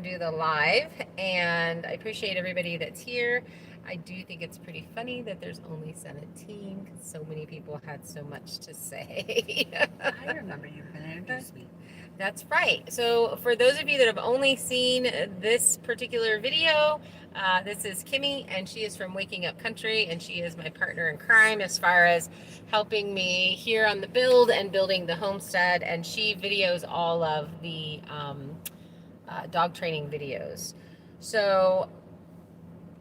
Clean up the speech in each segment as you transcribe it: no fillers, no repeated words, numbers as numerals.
to do the live, and I appreciate everybody that's here. I do think it's pretty funny that there's only 17 because so many people had so much to say. I remember you were going to introduce me. That's right. So, for those of you that have only seen this particular video, this is Kimmy, and she is from Waking Up Country, and she is my partner in crime as far as helping me here on the build and building the homestead. And she videos all of the dog training videos. So,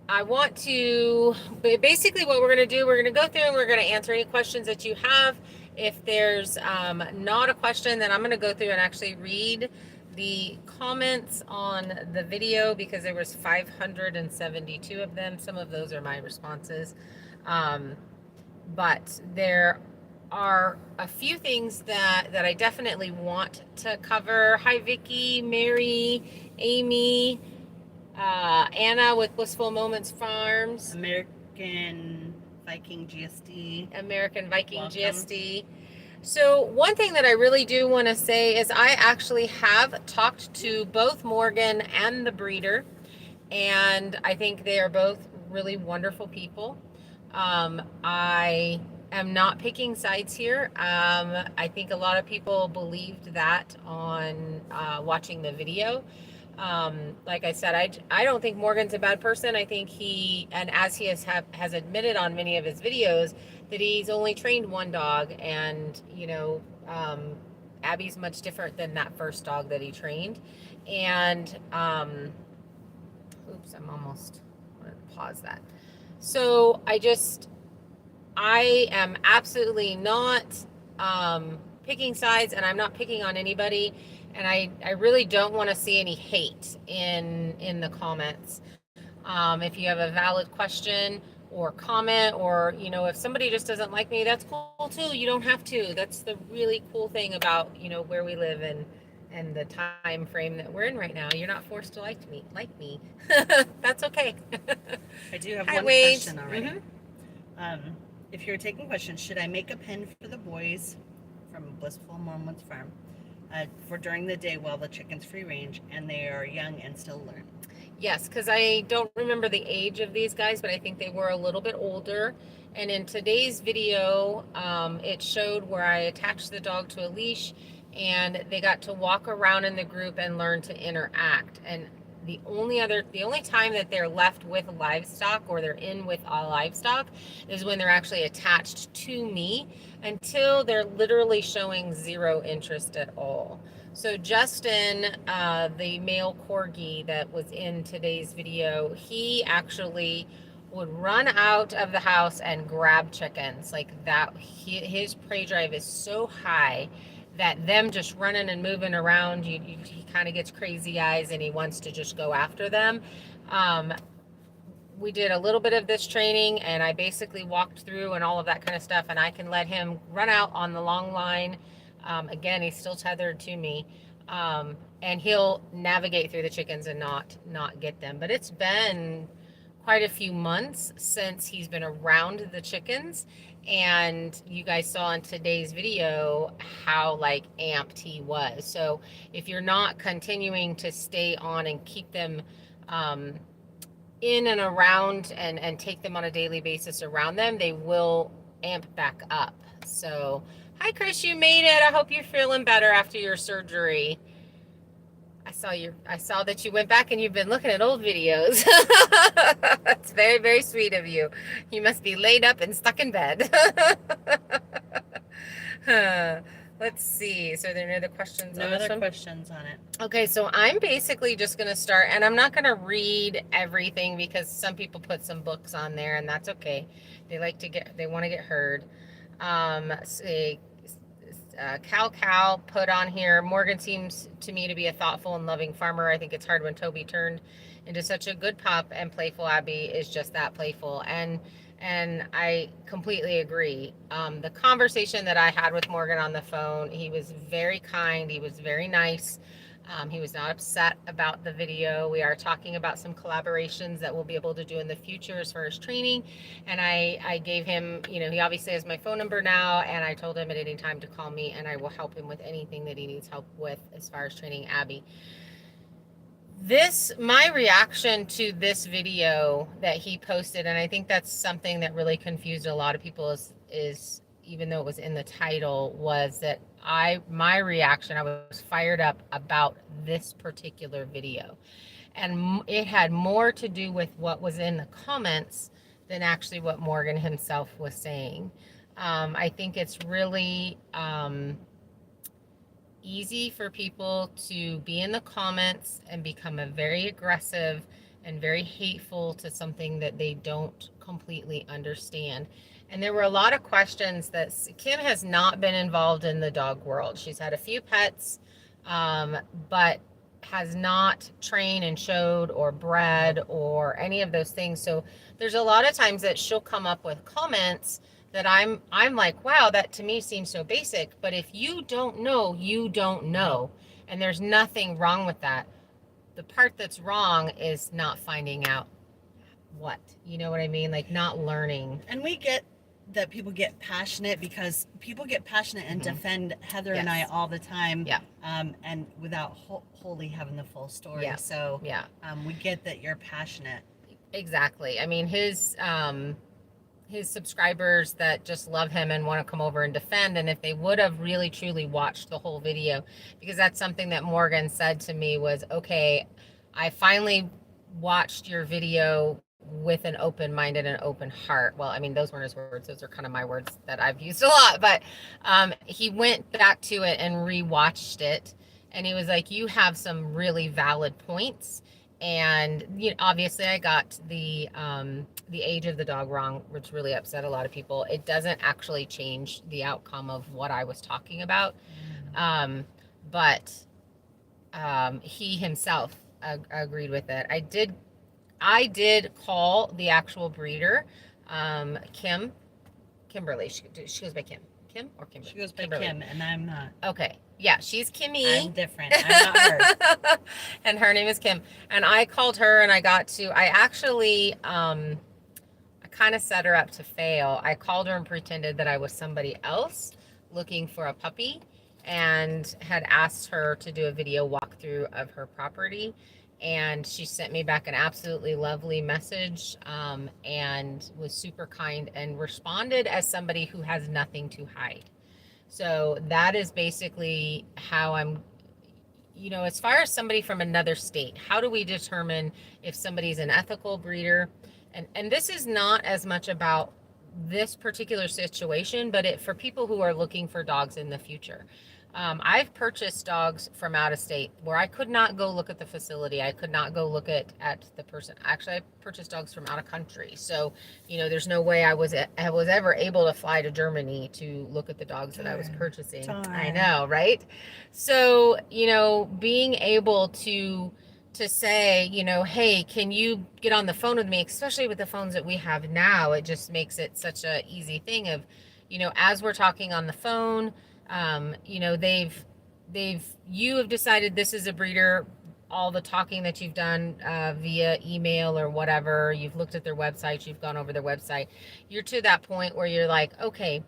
I want to basically what we're going to do, we're going to go through and we're going to answer any questions that you have. If there's not a question, then I'm going to go through and actually read the comments on the video because there was 572 of them. Some of those are my responses. But there are a few things that I definitely want to cover. Hi, Vicki, Mary, Amy, Anna with Blissful Moments Farms. American Viking GSD. American Viking Welcome. GSD. So one thing that I really do want to say is I actually have talked to both Morgan and the breeder, and I think they are both really wonderful people. I am not picking sides here. I think a lot of people believed that on watching the video. Like I said, I don't think Morgan's a bad person. I think he, and as he has admitted on many of his videos, that he's only trained one dog, and Abby's much different than that first dog that he trained. And oops, I'm almost going to pause that. So I am absolutely not picking sides, and I'm not picking on anybody. And I really don't want to see any hate in the comments. If you have a valid question or comment, or if somebody just doesn't like me, that's cool too. You don't have to. That's the really cool thing about where we live and the time frame that we're in right now. You're not forced to like me. That's okay. I do have Hi, one Wade. question already. If you're taking questions, should I make a pen for the boys from Blissful Moments Farm for during the day while the chicken's free range and they are young and still learn? Yes, because I don't remember the age of these guys, but I think they were a little bit older. And in today's video, it showed where I attached the dog to a leash and they got to walk around in the group and learn to interact. And the only time that they're left with livestock, or they're in with a livestock, is when they're actually attached to me, until they're literally showing zero interest at all. So Justin, the male corgi that was in today's video, he actually would run out of the house and grab chickens like that. His prey drive is so high that them just running and moving around, he kind of gets crazy eyes and he wants to just go after them. We did a little bit of this training, and I basically walked through and all of that kind of stuff, and I can let him run out on the long line. Again, he's still tethered to me, and he'll navigate through the chickens and not get them. But it's been quite a few months since he's been around the chickens, and you guys saw in today's video how amped he was. So if you're not continuing to stay on and keep them in and around and take them on a daily basis around them, they will amp back up. So hi Chris, you made it. I hope you're feeling better after your surgery. I saw that you went back and you've been looking at old videos. That's very, very sweet of you. You must be laid up and stuck in bed. Let's see. So there are no other questions No on this other one? questions on it. Okay, so I'm basically just going to start, and I'm not going to read everything because some people put some books on there, and that's okay. They want to get heard. See, Cal put on here, Morgan seems to me to be a thoughtful and loving farmer. I think it's hard when Toby turned into such a good pup, and playful Abby is just that playful. And I completely agree. The conversation that I had with Morgan on the phone, he was very kind. He was very nice. He was not upset about the video. We are talking about some collaborations that we'll be able to do in the future as far as training. And I gave him, he obviously has my phone number now, and I told him at any time to call me, and I will help him with anything that he needs help with as far as training Abby. My reaction to this video that he posted, and I think that's something that really confused a lot of people, is even though it was in the title, was that my reaction, I was fired up about this particular video. And it had more to do with what was in the comments than actually what Morgan himself was saying. I think it's really easy for people to be in the comments and become a very aggressive and very hateful to something that they don't completely understand. And there were a lot of questions that Kim has not been involved in the dog world. She's had a few pets, but has not trained and showed or bred or any of those things. So there's a lot of times that she'll come up with comments that I'm like, wow, that to me seems so basic. But if you don't know, you don't know. And there's nothing wrong with that. The part that's wrong is not finding out what. You know what I mean? Like not learning. And we get that people get passionate because people get passionate and defend Heather and I all the time. Yeah. And without wholly having the full story. Yeah. So Yeah. We get that you're passionate. Exactly. I mean, his subscribers that just love him and want to come over and defend, and if they would have really truly watched the whole video, because that's something that Morgan said to me was, okay, I finally watched your video with an open mind and an open heart. Well, I mean, those weren't his words, those are kind of my words that I've used a lot, but he went back to it and rewatched it, and he was like, you have some really valid points. And you know, obviously I got the age of the dog wrong, which really upset a lot of people. It doesn't actually change the outcome of what I was talking about. But he himself agreed with it. I did call the actual breeder, Kimberly. She goes by Kim. Kim or Kimberly? She goes by Kimberly. Kim, and I'm not. Okay. Yeah, she's Kimmy. I'm different. I'm not her. And her name is Kim. And I called her and I actually, I kind of set her up to fail. I called her and pretended that I was somebody else looking for a puppy and had asked her to do a video walkthrough of her property. And she sent me back an absolutely lovely message, and was super kind and responded as somebody who has nothing to hide. So that is basically how I'm, as far as somebody from another state, how do we determine if somebody's an ethical breeder? And this is not as much about this particular situation, but for people who are looking for dogs in the future. I've purchased dogs from out of state where I could not go look at the facility. I could not go look at the person. Actually, I purchased dogs from out of country. So, there's no way I was ever able to fly to Germany to look at the dogs that I was purchasing. I know, right? So, being able to say, hey, can you get on the phone with me, especially with the phones that we have now, it just makes it such a easy thing of, as we're talking on the phone, you have decided this is a breeder, all the talking that you've done via email or whatever, you've looked at their website, you've gone over their website, you're to that point where you're like, okay,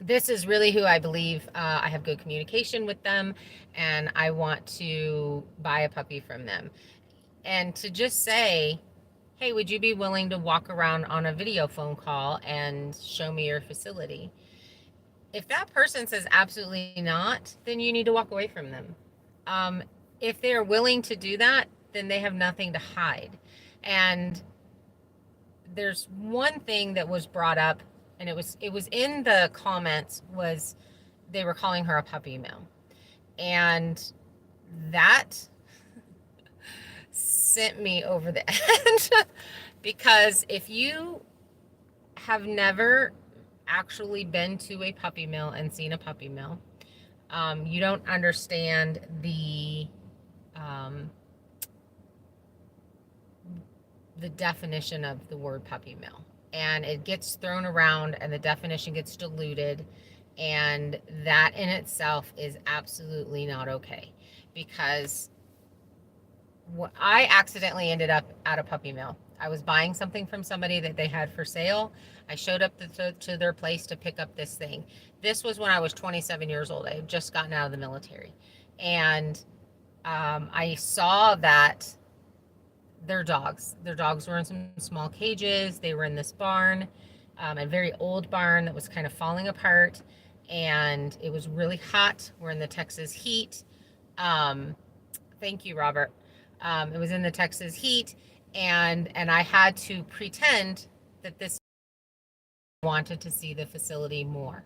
this is really who I believe, I have good communication with them and I want to buy a puppy from them. And to just say, hey, would you be willing to walk around on a video phone call and show me your facility? If that person says absolutely not, then you need to walk away from them. If they're willing to do that, then they have nothing to hide. And there's one thing that was brought up, and it was in the comments, was they were calling her a puppy mill. And that sent me over the edge because if you have never actually been to a puppy mill and seen a puppy mill, you don't understand the definition of the word puppy mill, and it gets thrown around and the definition gets diluted, and that in itself is absolutely not okay, because I accidentally ended up at a puppy mill. I was buying something from somebody that they had for sale. I showed up to their place to pick up this thing. This was when I was 27 years old. I had just gotten out of the military. And I saw that their dogs were in some small cages. They were in this barn, a very old barn that was kind of falling apart, and it was really hot. We're in the Texas heat. Um, Thank you, Robert. It was in the Texas heat, and I had to pretend that this wanted to see the facility more.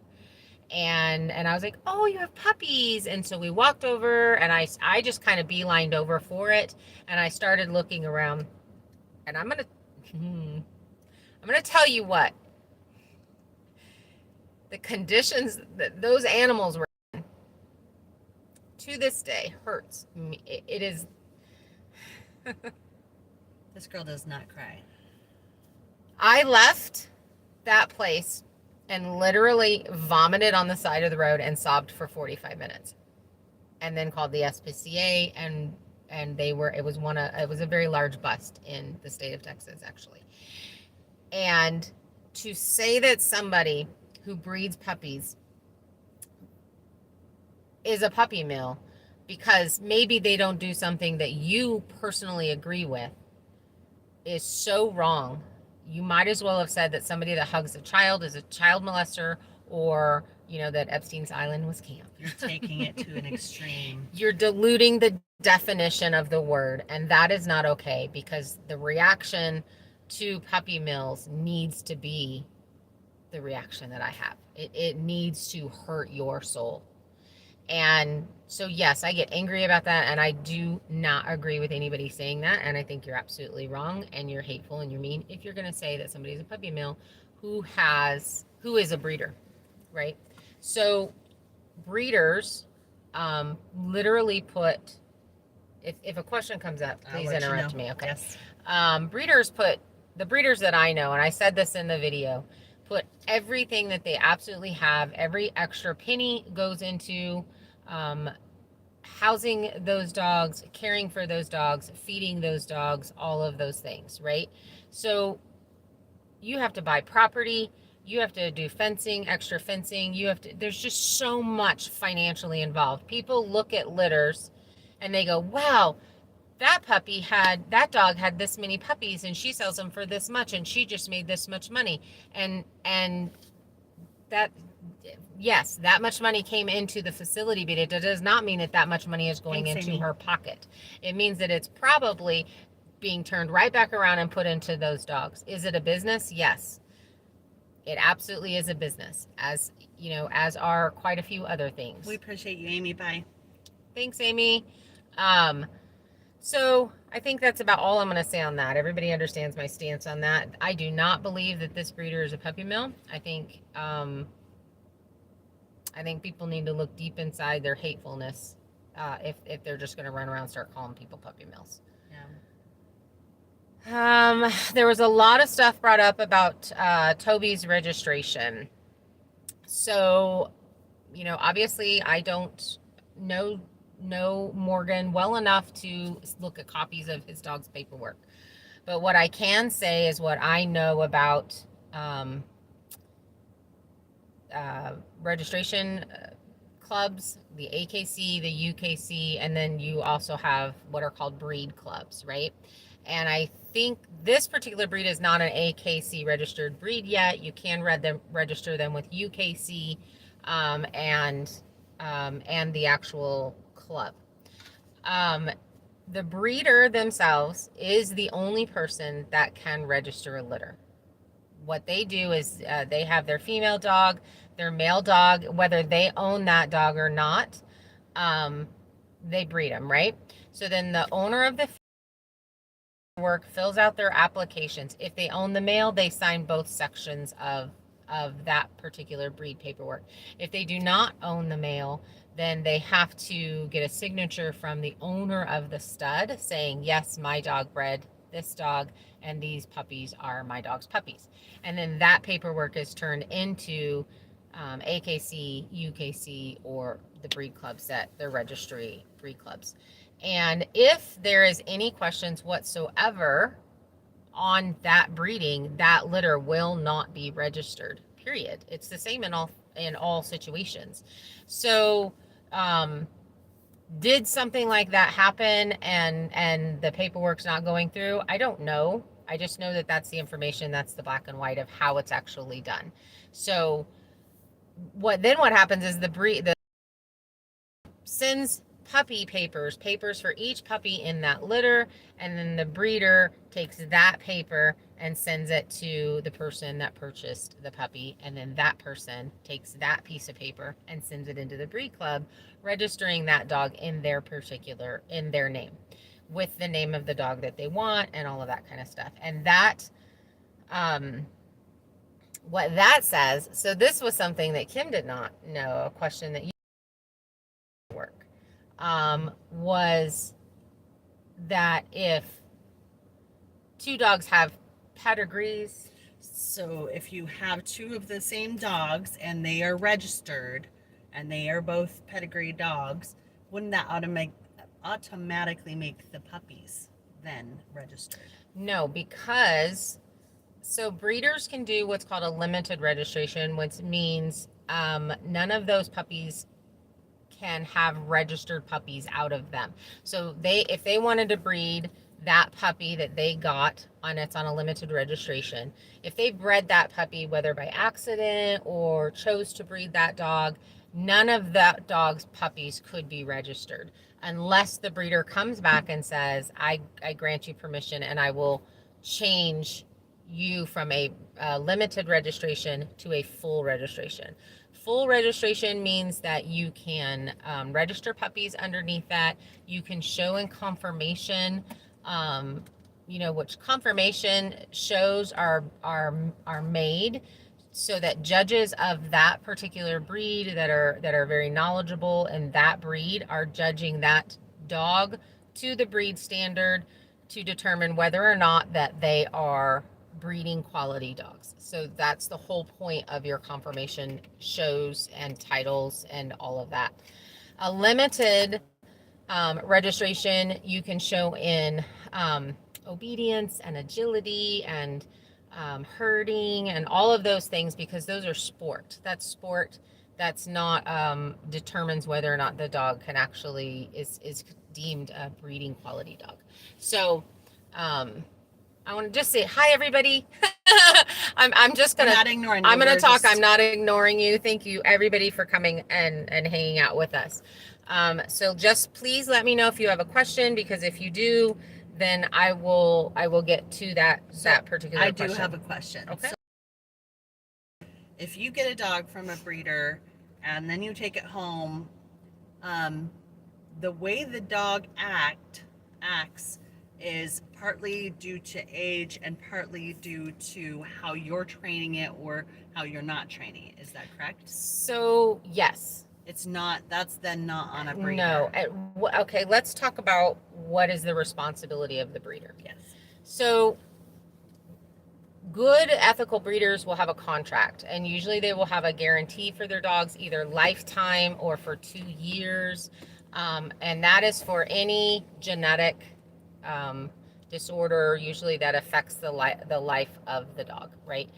And I was like, "Oh, you have puppies." And so we walked over, and I just kind of beelined over for it, and I started looking around. And I'm gonna tell you what the conditions that those animals were in to this day hurts me. It is. This girl does not cry. I left that place and literally vomited on the side of the road and sobbed for 45 minutes, and then called the SPCA, and they were it was a very large bust in the state of Texas, actually. And to say that somebody who breeds puppies is a puppy mill because maybe they don't do something that you personally agree with is so wrong. You might as well have said that somebody that hugs a child is a child molester, or that Epstein's Island was camp. You're taking it to an extreme. You're diluting the definition of the word, and that is not okay, because the reaction to puppy mills needs to be the reaction that I have. It needs to hurt your soul. And so, yes, I get angry about that, and I do not agree with anybody saying that, and I think you're absolutely wrong, and you're hateful, and you're mean if you're going to say that somebody's a puppy mill who is a breeder, right? So breeders literally put, if a question comes up, please interrupt me, okay? Yes. The breeders that I know, and I said this in the video, put everything that they absolutely have, every extra penny goes into housing those dogs, caring for those dogs, feeding those dogs, all of those things, right? So you have to buy property, you have to do fencing, extra fencing, there's just so much financially involved. People look at litters and they go, wow, that dog had this many puppies and she sells them for this much and she just made this much money. And that, yes, that much money came into the facility, but it does not mean that much money is going into her pocket. It means that it's probably being turned right back around and put into those dogs. Is it a business? Yes. It absolutely is a business, as are quite a few other things. We appreciate you, Amy. Bye. Thanks, Amy. So I think that's about all I'm going to say on that. Everybody understands my stance on that. I do not believe that this breeder is a puppy mill. I think people need to look deep inside their hatefulness if they're just going to run around and start calling people puppy mills. Yeah. There was a lot of stuff brought up about Toby's registration. So, obviously I don't know Morgan well enough to look at copies of his dog's paperwork. But what I can say is what I know about registration clubs, the AKC, the UKC, and then you also have what are called breed clubs, right? And I think this particular breed is not an AKC registered breed yet. You can register them with UKC and the actual club. The breeder themselves is the only person that can register a litter. What they do is they have their female dog, their male dog, whether they own that dog or not, they breed them, right? So then the owner of the work fills out their applications. If they own the male, they sign both sections of that particular breed paperwork. If they do not own the male, then they have to get a signature from the owner of the stud saying, yes, my dog bred this dog and these puppies are my dog's puppies. And then that paperwork is turned into AKC, UKC, or the breed clubs that they're registry breed clubs. And if there is any questions whatsoever on that breeding, that litter will not be registered, period. It's the same in all situations. So Did something like that happen and the paperwork's not going through? I don't know. I just know that that's the information, that's the black and white of how it's actually done. So what happens is the sends puppy papers for each puppy in that litter, and then the breeder takes that paper and sends it to the person that purchased the puppy, and then that person takes that piece of paper and sends it into the breed club, registering that dog in their name, with the name of the dog that they want and all of that kind of stuff. And that what that says, so this was something that Kim did not know, a question that you work, was that if two dogs have pedigrees. So if you have two of the same dogs and they are registered and they are both pedigree dogs, wouldn't that automatically make the puppies then registered? No, because so breeders can do what's called a limited registration, which means none of those puppies can have registered puppies out of them. So if they wanted to breed that puppy that they got it's on a limited registration, if they bred that puppy, whether by accident or chose to breed that dog, none of that dog's puppies could be registered unless the breeder comes back and says, I grant you permission and I will change you from a limited registration to a full registration. Full registration means that you can register puppies underneath that. You can show in confirmation, which confirmation shows are made so that judges of that particular breed that are very knowledgeable in that breed are judging that dog to the breed standard to determine whether or not that they are breeding quality dogs. So that's the whole point of your confirmation shows and titles and all of that. A limited registration, you can show in obedience and agility and herding and all of those things, because those are sport. That's sport. That's not determines whether or not the dog can actually is deemed a breeding quality dog. So I want to just say hi, everybody. I'm just gonna. We're not ignoring you. I'm gonna talk. I'm not ignoring you. Thank you, everybody, for coming and hanging out with us. So just please let me know if you have a question, because if you do, then I will get to that particular question. I do have a question. Okay. So if you get a dog from a breeder and then you take it home, the way the dog acts is partly due to age and partly due to how you're training it or how you're not training it. Is that correct? So yes. It's not, that's then not on a breeder. No. Okay, let's talk about what is the responsibility of the breeder. Yes. So good ethical breeders will have a contract, and usually they will have a guarantee for their dogs, either lifetime or for 2 years. And that is for any genetic disorder, usually that affects the life of the dog, right?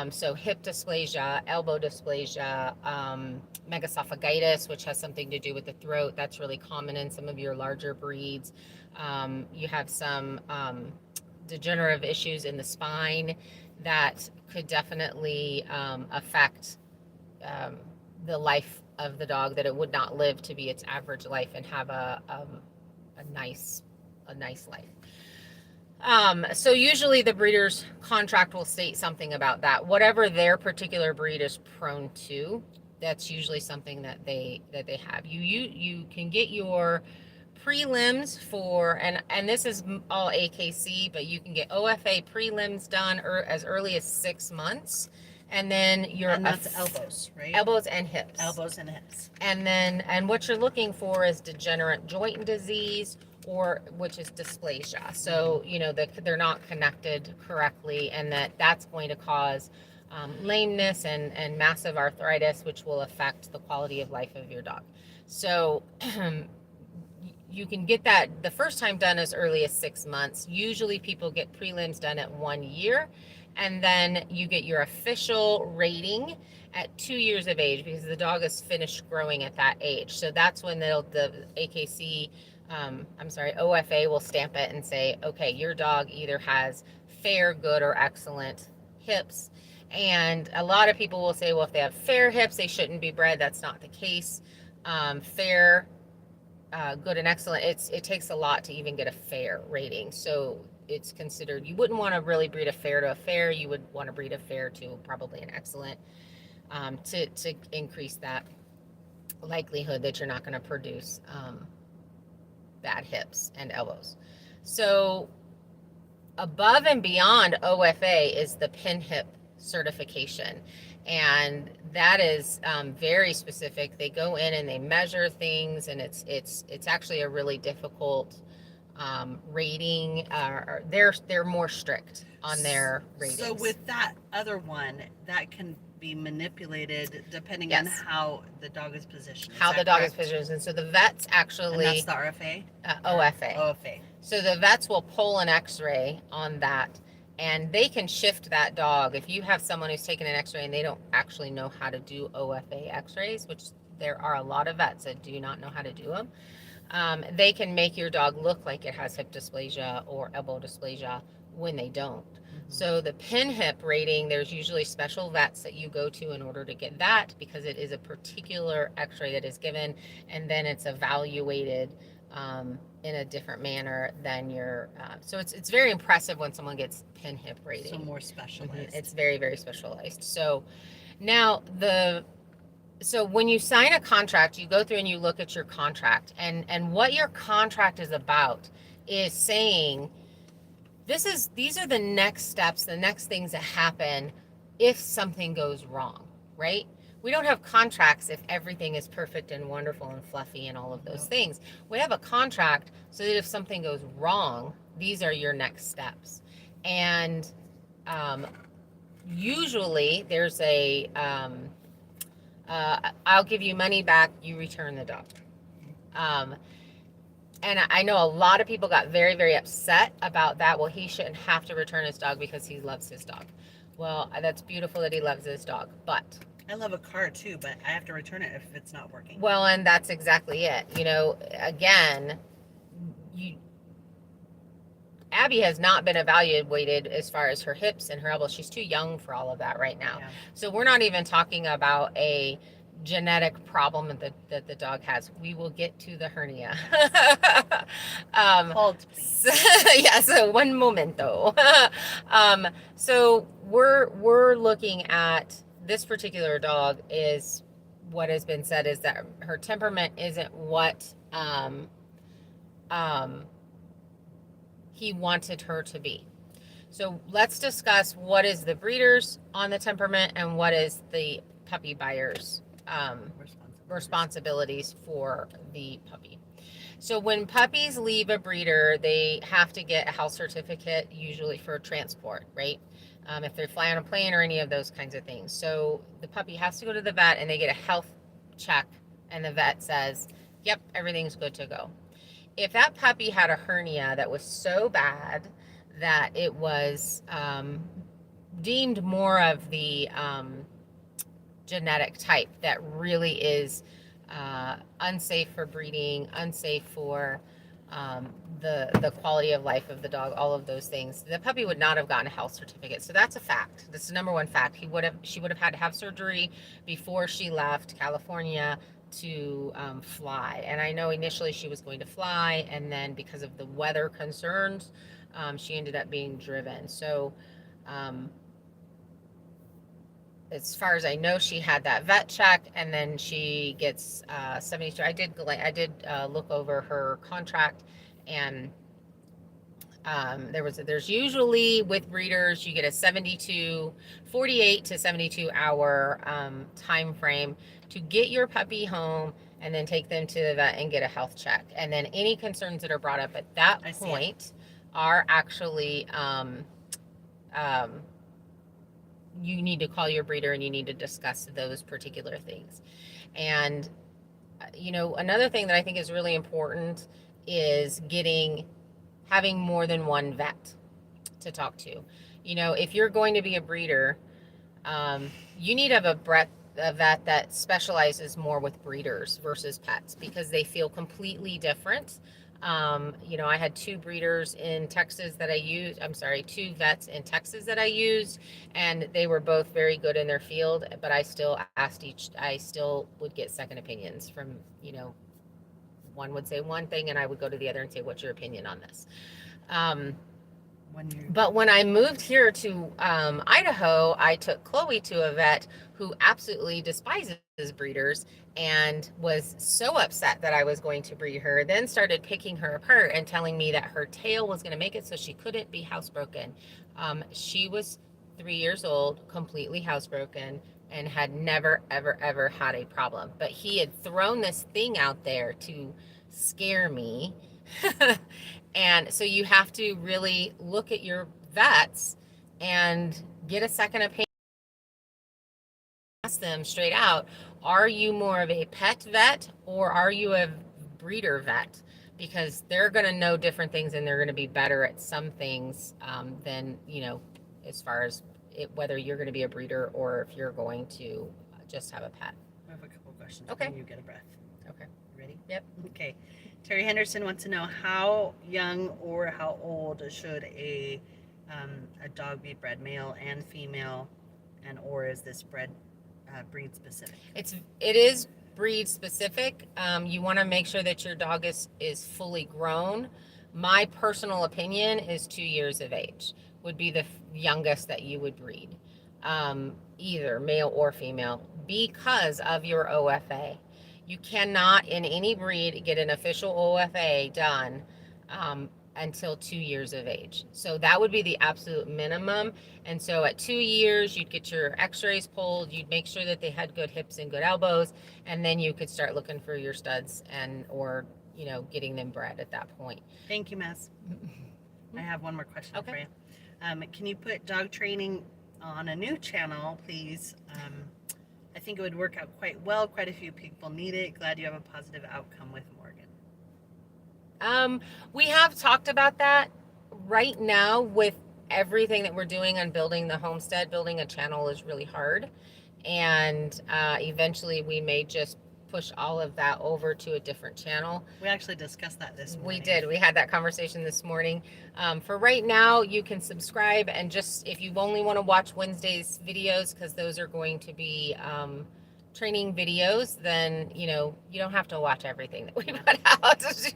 So hip dysplasia, elbow dysplasia, megasophagitis, which has something to do with the throat. That's really common in some of your larger breeds. You have some degenerative issues in the spine that could definitely affect the life of the dog, that it would not live to be its average life and have a nice life. So usually the breeder's contract will state something about that. Whatever their particular breed is prone to, that's usually something that they have. You can get your prelims for, and this is all AKC, but you can get OFA prelims done as early as 6 months. And then and that's elbows, right? Elbows and hips. Elbows and hips. And what you're looking for is degenerate joint disease, or which is dysplasia. So they're not connected correctly, and that's going to cause lameness and massive arthritis, which will affect the quality of life of your dog. So you can get that the first time done as early as 6 months. Usually people get prelims done at 1 year, and then you get your official rating at 2 years of age, because the dog is finished growing at that age. So that's when the AKC, OFA will stamp it and say, okay, your dog either has fair, good, or excellent hips. And a lot of people will say, well, if they have fair hips, they shouldn't be bred. That's not the case. Fair, good, and excellent, it takes a lot to even get a fair rating. So it's considered, you wouldn't want to really breed a fair to a fair. You would want to breed a fair to probably an excellent, to increase that likelihood that you're not going to produce bad hips and elbows. So above and beyond OFA is the pin hip certification, and that is very specific. They go in and they measure things, and it's actually a really difficult rating. They're more strict on their ratings. So with that other one, that can be manipulated depending on Yes. how the dog is positioned. How the dog is correct? positioned. And so the vets actually, And that's the RFA? OFA. OFA. So the vets will pull an x-ray on that, and they can shift that dog. If you have someone who's taken an x-ray and they don't actually know how to do OFA x-rays, which there are a lot of vets that do not know how to do them, they can make your dog look like it has hip dysplasia or elbow dysplasia when they don't. So the pin hip rating, there's usually special vets that you go to in order to get that, because it is a particular x-ray that is given, and then it's evaluated in a different manner than your, so it's very impressive when someone gets pin hip rating. So more specialized. It's very, very specialized. So now so when you sign a contract, you go through and you look at your contract, and what your contract is about is saying, these are the next steps, the next things that happen if something goes wrong, right? We don't have contracts if everything is perfect and wonderful and fluffy and all of those things. We have a contract so that if something goes wrong, these are your next steps. And usually there's a, I'll give you money back, you return the dog. And I know a lot of people got very, very upset about that. Well, he shouldn't have to return his dog because he loves his dog. Well, that's beautiful that he loves his dog, but I love a car too, but I have to return it if it's not working. well, and that's exactly it. Again, Abby has not been evaluated as far as her hips and her elbows. She's too young for all of that right now. Yeah. So we're not even talking about a genetic problem that the dog has. We will get to the hernia. Hold, please. Yeah, so one moment though. So we're looking at this particular dog. Is what has been said is that her temperament isn't what he wanted her to be. So let's discuss what is the breeders on the temperament and what is the puppy buyers responsibilities for the puppy. So when puppies leave a breeder, they have to get a health certificate, usually for transport, right? If they fly on a plane or any of those kinds of things. So the puppy has to go to the vet and they get a health check, and the vet says, yep, everything's good to go. If that puppy had a hernia that was so bad that it was deemed more of the genetic type that really is unsafe for breeding, unsafe for the quality of life of the dog, all of those things, the puppy would not have gotten a health certificate. So that's a fact. That's the number one fact. She would have had to have surgery before she left California to fly. And I know initially she was going to fly, and then because of the weather concerns, she ended up being driven. So as far as I know, she had that vet check, and then she gets 72. I did look over her contract, and there's usually with breeders, you get a 48 to 72 hour time frame to get your puppy home and then take them to the vet and get a health check. And then any concerns that are brought up at that point are actually you need to call your breeder and you need to discuss those particular things. And another thing that I think is really important is having more than one vet to talk to. You know, if you're going to be a breeder, you need to have a vet that specializes more with breeders versus pets because they feel completely different. You know, I had two breeders in Texas that I used. I'm sorry, two vets in Texas that I used, and they were both very good in their field. But I still would get second opinions from, you know, one would say one thing, and I would go to the other and say, "What's your opinion on this?" Um, but when I moved here to Idaho, I took Chloe to a vet who absolutely despises breeders and was so upset that I was going to breed her, then started picking her apart and telling me that her tail was going to make it so she couldn't be housebroken. She was 3 years old, completely housebroken, and had never, ever, ever had a problem. But he had thrown this thing out there to scare me. And so you have to really look at your vets and get a second opinion. Ask them straight out, are you more of a pet vet or are you a breeder vet? Because they're going to know different things and they're going to be better at some things than, you know, as far as whether you're going to be a breeder or if you're going to just have a pet. I have a couple of questions. Okay. When you get a breath. Okay. Ready? Yep. Okay. Terry Henderson wants to know how young or how old should a dog be bred, male and female, and or is this breed specific? It is breed specific. You want to make sure that your dog is fully grown. My personal opinion is 2 years of age would be the youngest that you would breed, either male or female, because of your OFA. You cannot in any breed get an official OFA done until 2 years of age. So that would be the absolute minimum. And so at 2 years, you'd get your x-rays pulled, you'd make sure that they had good hips and good elbows, and then you could start looking for your studs or, you know, getting them bred at that point. Thank you, Mass. I have one more question Okay. for you. Can you put dog training on a new channel, please? I think it would work out quite well. Quite a few people need it. Glad you have a positive outcome with Morgan. We have talked about that. Right now, with everything that we're doing on building the homestead, building a channel is really hard. And eventually we may just push all of that over to a different channel. We actually discussed that this morning. We did. We had that conversation this morning. For right now, you can subscribe and just, if you only want to watch Wednesday's videos, because those are going to be training videos, then, you know, you don't have to watch everything that we put out. Just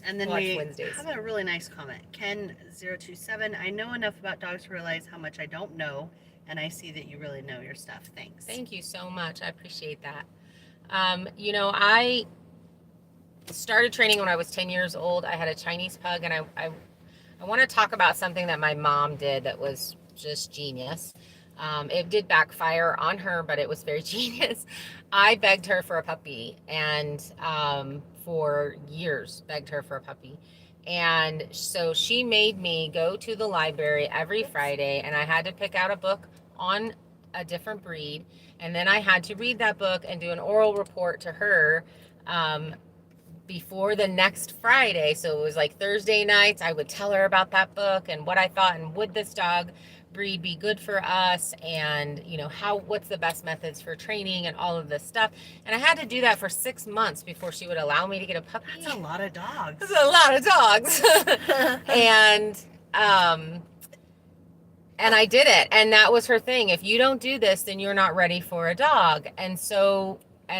and then watch we Wednesdays. have a really nice comment. Ken027, I know enough about dogs to realize how much I don't know, and I see that you really know your stuff. Thanks. Thank you so much. I appreciate that. You know, I started training when I was 10 years old. I had a Chinese pug, and I want to talk about something that my mom did that was just genius. It did backfire on her, but it was very genius. I begged her for a puppy, and for years begged her for a puppy. And so she made me go to the library every Friday, and I had to pick out a book on a different breed. And then I had to read that book and do an oral report to her before the next Friday. So it was like Thursday nights, I would tell her about that book and what I thought, and would this dog breed be good for us, and you know, what's the best methods for training and all of this stuff. And I had to do that for 6 months before she would allow me to get a puppy. That's a lot of dogs. That's a lot of dogs. And I did it, and that was her thing. If you don't do this, then you're not ready for a dog. And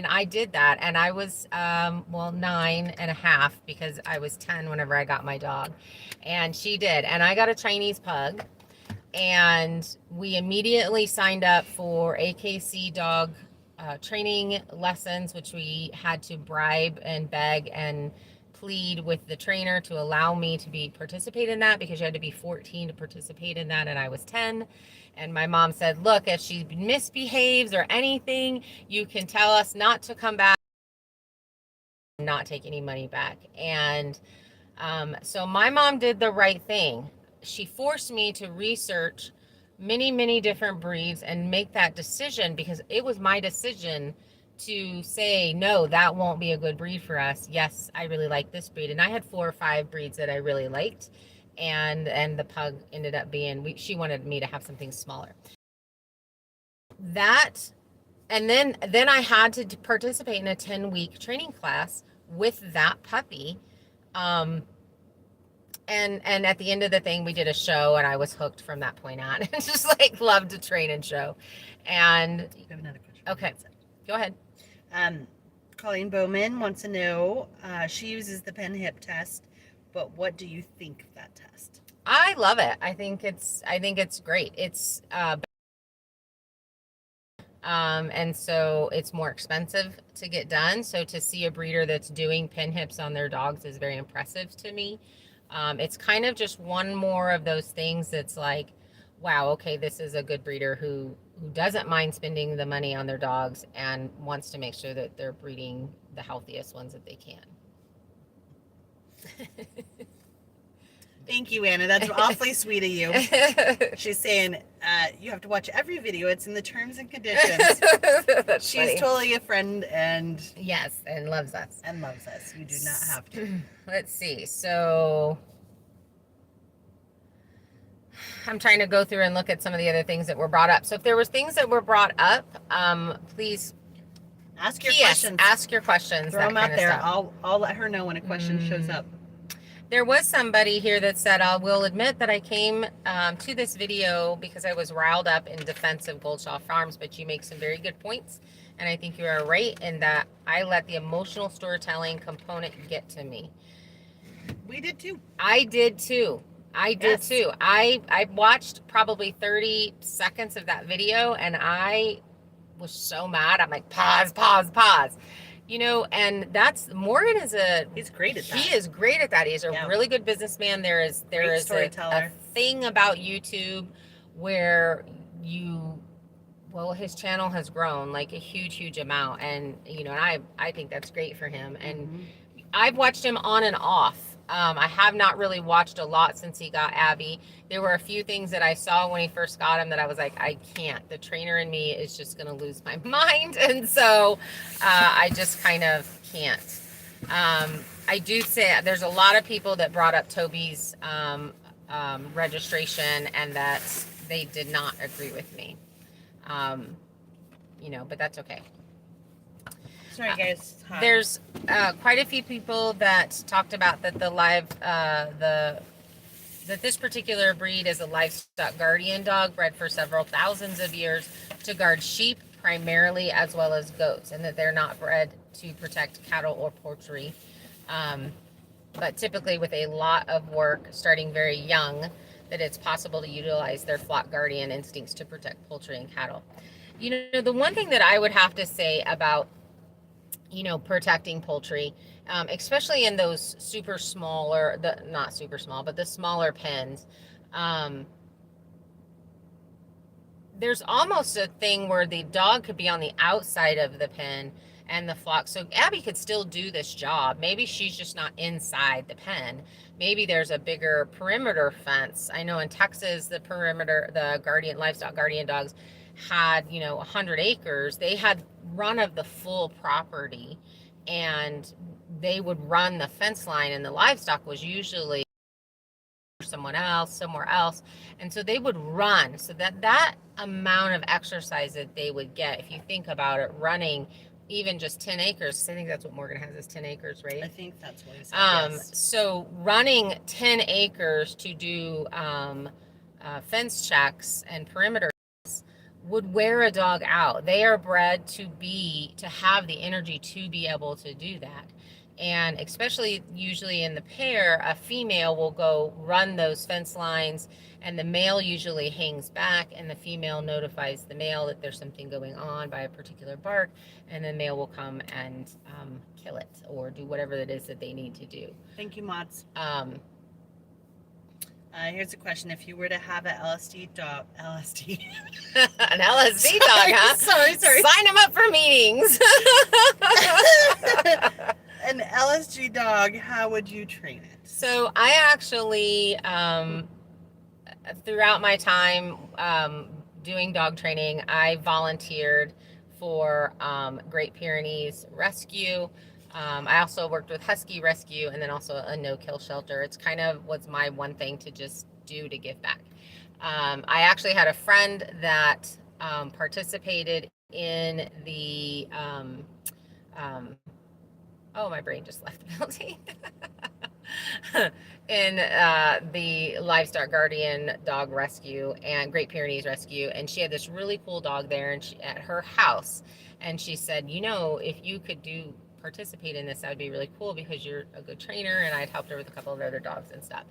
I did that, and I was 9.5, because I was 10 whenever I got my dog, and she did. And I got a Chinese pug, and we immediately signed up for AKC dog training lessons, which we had to bribe and beg and plead with the trainer to allow me to participate in that, because you had to be 14 to participate in that, and I was 10. And my mom said, look, if she misbehaves or anything, you can tell us not to come back, not take any money back. And so my mom did the right thing. She forced me to research many, many different breeds and make that decision, because it was my decision to say, no, that won't be a good breed for us. Yes, I really like this breed. And I had 4 or 5 breeds that I really liked. And the pug ended up being, she wanted me to have something smaller. That, and then I had to participate in a 10-week training class with that puppy. And at the end of the thing, we did a show, and I was hooked from that point on. Just like loved to train and show. And I have another question. Okay, go ahead. Colleen Bowman wants to know, she uses the pen hip test, but what do you think of that test? I love it. I think it's great. It's and so it's more expensive to get done. So to see a breeder that's doing pin hips on their dogs is very impressive to me. It's kind of just one more of those things that's like, wow, okay, this is a good breeder who doesn't mind spending the money on their dogs and wants to make sure that they're breeding the healthiest ones that they can. Thank you, Anna. That's awfully sweet of you. She's saying, you have to watch every video. It's in the terms and conditions. She's funny. Totally a friend and... Yes, and loves us. And loves us. You do not have to. Let's see. So I'm trying to go through and look at some of the other things that were brought up. So if there was things that were brought up, please ask your questions. Ask your questions. Throw them out there. I'll let her know when a question shows up. There was somebody here that said, I will admit that I came to this video because I was riled up in defense of Goldshaw Farms, but you make some very good points. And I think you are right in that I let the emotional storytelling component get to me. We did too. I did too. I watched probably 30 seconds of that video and I was so mad. I'm like, pause. You know, and that's Morgan he's great at that. He is great at that. He's a really good businessman. There is a thing about YouTube where his channel has grown like a huge amount, and you know, and I think that's great for him. And I've watched him on and off. I have not really watched a lot since he got Abby. There were a few things that I saw when he first got him that I was like, I can't. The trainer in me is just going to lose my mind. And so I just kind of can't. I do say there's a lot of people that brought up Toby's registration and that they did not agree with me. You know, but that's okay. Sorry, guys. There's quite a few people that talked about that that this particular breed is a livestock guardian dog bred for several thousands of years to guard sheep primarily, as well as goats, and that they're not bred to protect cattle or poultry, but typically with a lot of work starting very young, that it's possible to utilize their flock guardian instincts to protect poultry and cattle. You know, the one thing that I would have to say about, you know, protecting poultry, especially in those super small, or not super small, but the smaller pens, there's almost a thing where the dog could be on the outside of the pen and the flock. So Abby could still do this job. Maybe she's just not inside the pen. Maybe there's a bigger perimeter fence. I know in Texas, the livestock guardian dogs had, you know, 100 acres. They had run of the full property, and they would run the fence line, and the livestock was usually somewhere else, and so they would run. So that amount of exercise that they would get, if you think about it, running even just 10 acres, I think that's what Morgan has, is 10 acres, right? I think that's what he said, yes. So running 10 acres to do fence checks and perimeter would wear a dog out. They are bred to have the energy to be able to do that. And especially usually in the pair, a female will go run those fence lines, and the male usually hangs back, and the female notifies the male that there's something going on by a particular bark, and the male will come and kill it or do whatever it is that they need to do. Thank you, Mods. Here's a question. If you were to have an LSD dog, an LSD dog, huh? Sorry. Sign them up for meetings. An LSD dog, how would you train it? So I actually, throughout my time doing dog training, I volunteered for Great Pyrenees Rescue. I also worked with Husky Rescue and then also a no-kill shelter. It's kind of was my one thing to just do to give back. I actually had a friend that participated in the oh, my brain just left the building. In the Livestock Guardian Dog Rescue and Great Pyrenees Rescue, and she had this really cool dog there, and at her house, and she said, you know, if you could participate in this, that would be really cool because you're a good trainer, and I'd helped her with a couple of other dogs and stuff.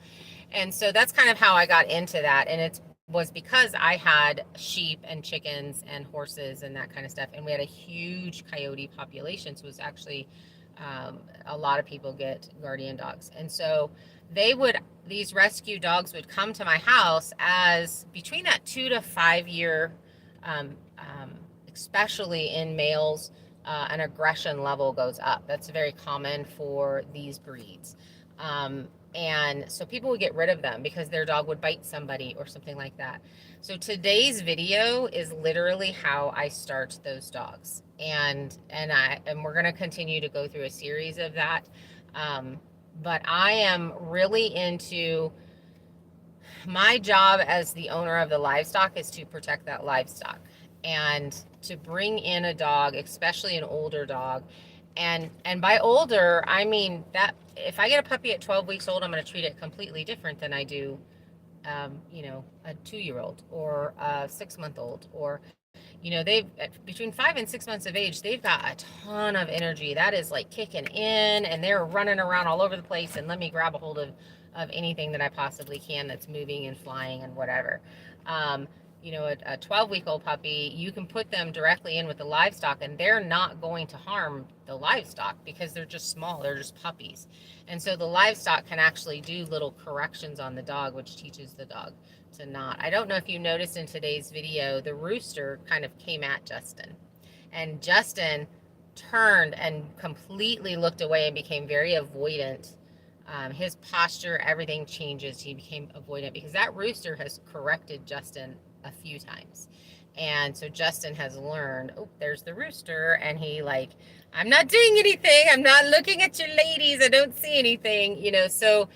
And so that's kind of how I got into that, and it was because I had sheep and chickens and horses and that kind of stuff, and we had a huge coyote population, so it was actually a lot of people get guardian dogs. And so these rescue dogs would come to my house as between that 2 to 5 year, especially in males, an aggression level goes up. That's very common for these breeds. And so people would get rid of them because their dog would bite somebody or something like that. So today's video is literally how I start those dogs. And we're going to continue to go through a series of that. But I am really into my job as the owner of the livestock is to protect that livestock and to bring in a dog, especially an older dog. And by older, I mean that if I get a puppy at 12 weeks old, I'm going to treat it completely different than I do, you know, a 2-year-old or a 6-month-old, or, you know, they've between 5 and 6 months of age, they've got a ton of energy that is like kicking in, and they're running around all over the place. And let me grab a hold of anything that I possibly can that's moving and flying and whatever. You know, a 12-week-old puppy, you can put them directly in with the livestock and they're not going to harm the livestock because they're just small, they're just puppies. And so the livestock can actually do little corrections on the dog, which teaches the dog to not. I don't know if you noticed in today's video, the rooster kind of came at Justin, and Justin turned and completely looked away and became very avoidant. His posture, everything changes. He became avoidant because that rooster has corrected Justin a few times. And so Justin has learned, oh, there's the rooster. And he like, I'm not doing anything. I'm not looking at you ladies. I don't see anything, you know. So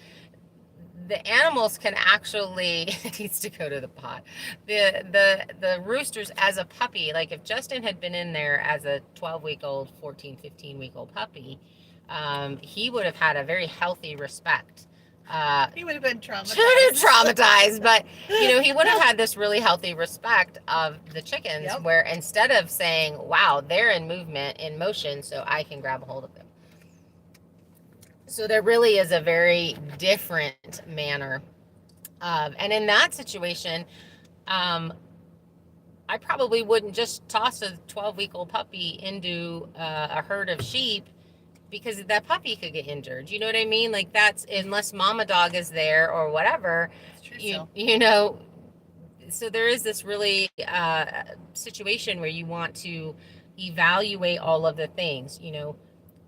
the animals can actually, it needs to go to the pot. The roosters as a puppy, like if Justin had been in there as a 12-week-old, 14, 15-week-old puppy, he would have had a very healthy respect. He would have been traumatized. But you know, he would have had this really healthy respect of the chickens, yep, where instead of saying, wow, they're in movement, in motion, so I can grab a hold of them. So there really is a very different manner of, and in that situation, I probably wouldn't just toss a 12-week-old puppy into a herd of sheep, because that puppy could get injured. You know what I mean? Like that's, unless mama dog is there or whatever, you know, so there is this really situation where you want to evaluate all of the things, you know,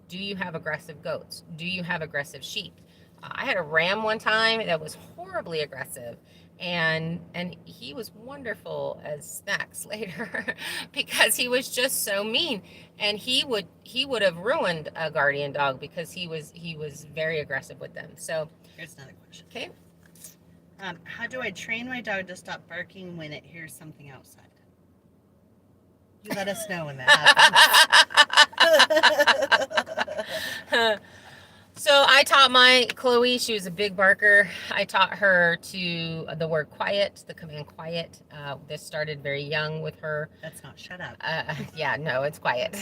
do you have aggressive goats? Do you have aggressive sheep? I had a ram one time that was horribly aggressive, and he was wonderful as snacks later because he was just so mean, and he would have ruined a guardian dog because he was very aggressive with them. So here's another question. Okay. How do I train my dog to stop barking when it hears something outside? You let us know when that happens. So I taught my Chloe, she was a big barker. I taught her to the word quiet, the command quiet. This started very young with her. That's not shut up. Yeah, no, it's quiet.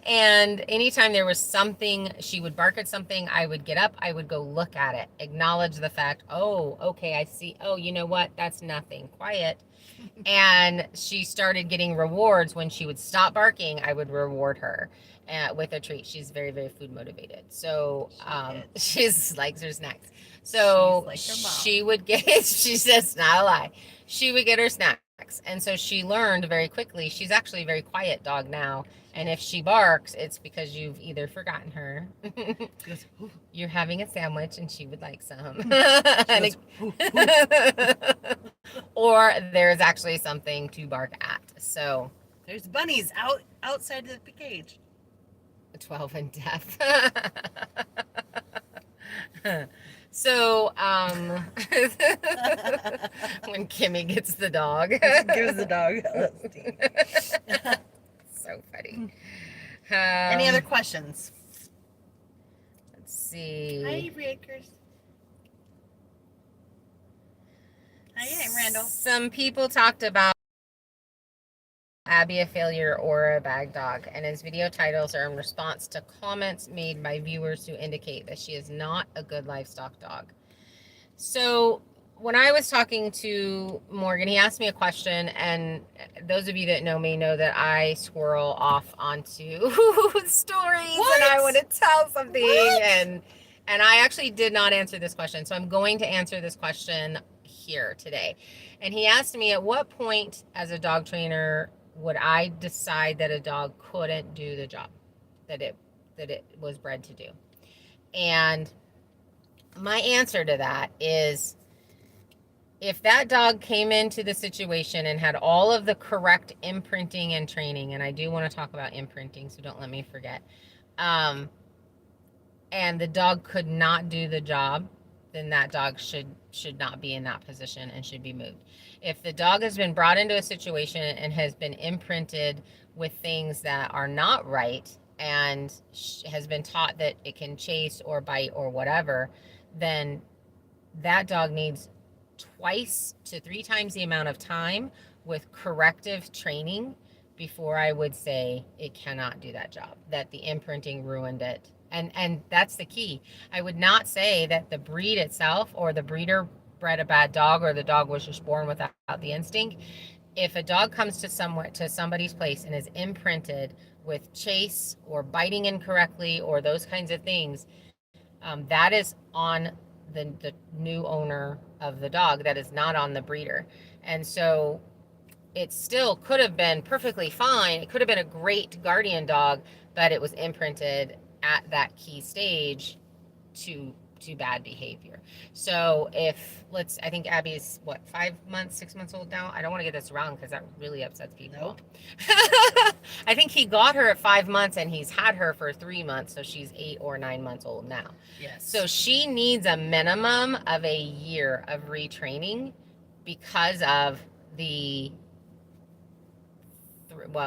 And anytime there was something, she would bark at something, I would get up, I would go look at it, acknowledge the fact, oh, okay, I see. Oh, you know what? That's nothing. Quiet. And she started getting rewards when she would stop barking. I would reward her with a treat. She's very, very food motivated. So she's like her snacks. So like she would get, she says, not a lie, she would get her snacks. And so she learned very quickly. She's actually a very quiet dog now. And if she barks, it's because you've either forgotten her, you're having a sandwich and she would like some, or there's actually something to bark at. So There's bunnies outside of the cage. 12 and deaf. So, when Kimmy gets the dog. Gives the dog So funny. Any other questions? Let's see. Hi, Rickers. Hi, Randall. Some people talked about Abby a failure or a bag dog, and his video titles are in response to comments made by viewers who indicate that she is not a good livestock dog. So when I was talking to Morgan, he asked me a question, and those of you that know me know that I squirrel off onto stories and I want to tell something, and I actually did not answer this question, so I'm going to answer this question here today. And he asked me, at what point as a dog trainer would I decide that a dog couldn't do the job that it was bred to do? And my answer to that is, if that dog came into the situation and had all of the correct imprinting and training, and I do want to talk about imprinting, so don't let me forget, and the dog could not do the job, then that dog should not be in that position and should be moved. If the dog has been brought into a situation and has been imprinted with things that are not right and has been taught that it can chase or bite or whatever, then that dog needs 2 to 3 times the amount of time with corrective training before I would say it cannot do that job, that the imprinting ruined it. And that's the key. I would not say that the breed itself or the breeder bred a bad dog or the dog was just born without the instinct. If a dog comes to somebody's place and is imprinted with chase or biting incorrectly or those kinds of things, that is on the new owner of the dog. That is not on the breeder. And so it still could have been perfectly fine. It could have been a great guardian dog, but it was imprinted at that key stage to bad behavior. So I think Abby is 5 months, 6 months old now. I don't want to get this wrong because that really upsets people. Nope. I think he got her at 5 months and he's had her for 3 months, so she's 8 or 9 months old now. Yes. So she needs a minimum of a year of retraining because of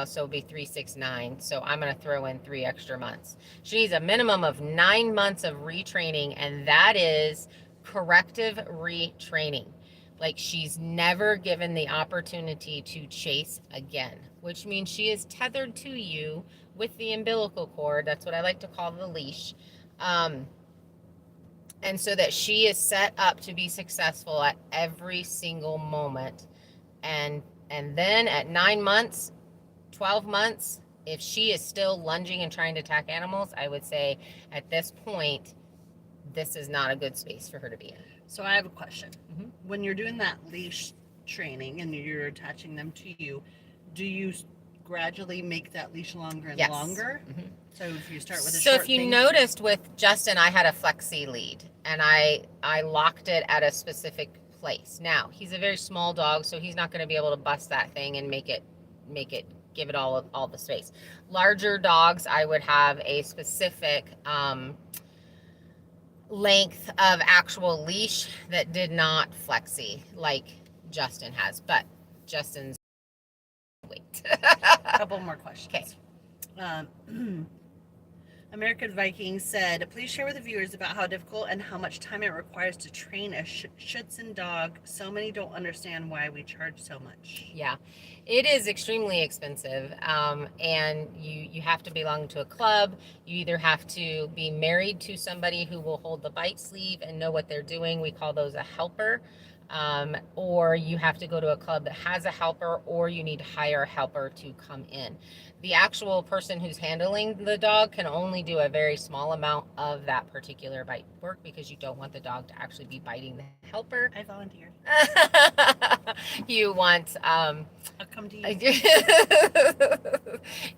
so it'll be 3, 6, 9. So I'm going to throw in 3 extra months. She needs a minimum of 9 months of retraining, and that is corrective retraining. Like, she's never given the opportunity to chase again, which means she is tethered to you with the umbilical cord. That's what I like to call the leash. And so that she is set up to be successful at every single moment. And then at 9 months, 12 months, if she is still lunging and trying to attack animals, I would say at this point, this is not a good space for her to be in. So I have a question. Mm-hmm. When you're doing that leash training and you're attaching them to you, do you gradually make that leash longer and longer? Mm-hmm. So if you start with a short thing. Noticed with Justin, I had a flexi lead and I locked it at a specific place. Now, he's a very small dog, so he's not going to be able to bust that thing and make it give it all the space. Larger dogs, I would have a specific length of actual leash that did not flexi like Justin has, but Justin's wait. A couple more questions. Okay. American Viking said, please share with the viewers about how difficult and how much time it requires to train a Schutzhund dog. So many don't understand why we charge so much. Yeah, it is extremely expensive. And you have to belong to a club. You either have to be married to somebody who will hold the bite sleeve and know what they're doing. We call those a helper. Or you have to go to a club that has a helper, or you need to hire a helper to come in. The actual person who's handling the dog can only do a very small amount of that particular bite work because you don't want the dog to actually be biting the helper. I volunteered. You want I'll come to you.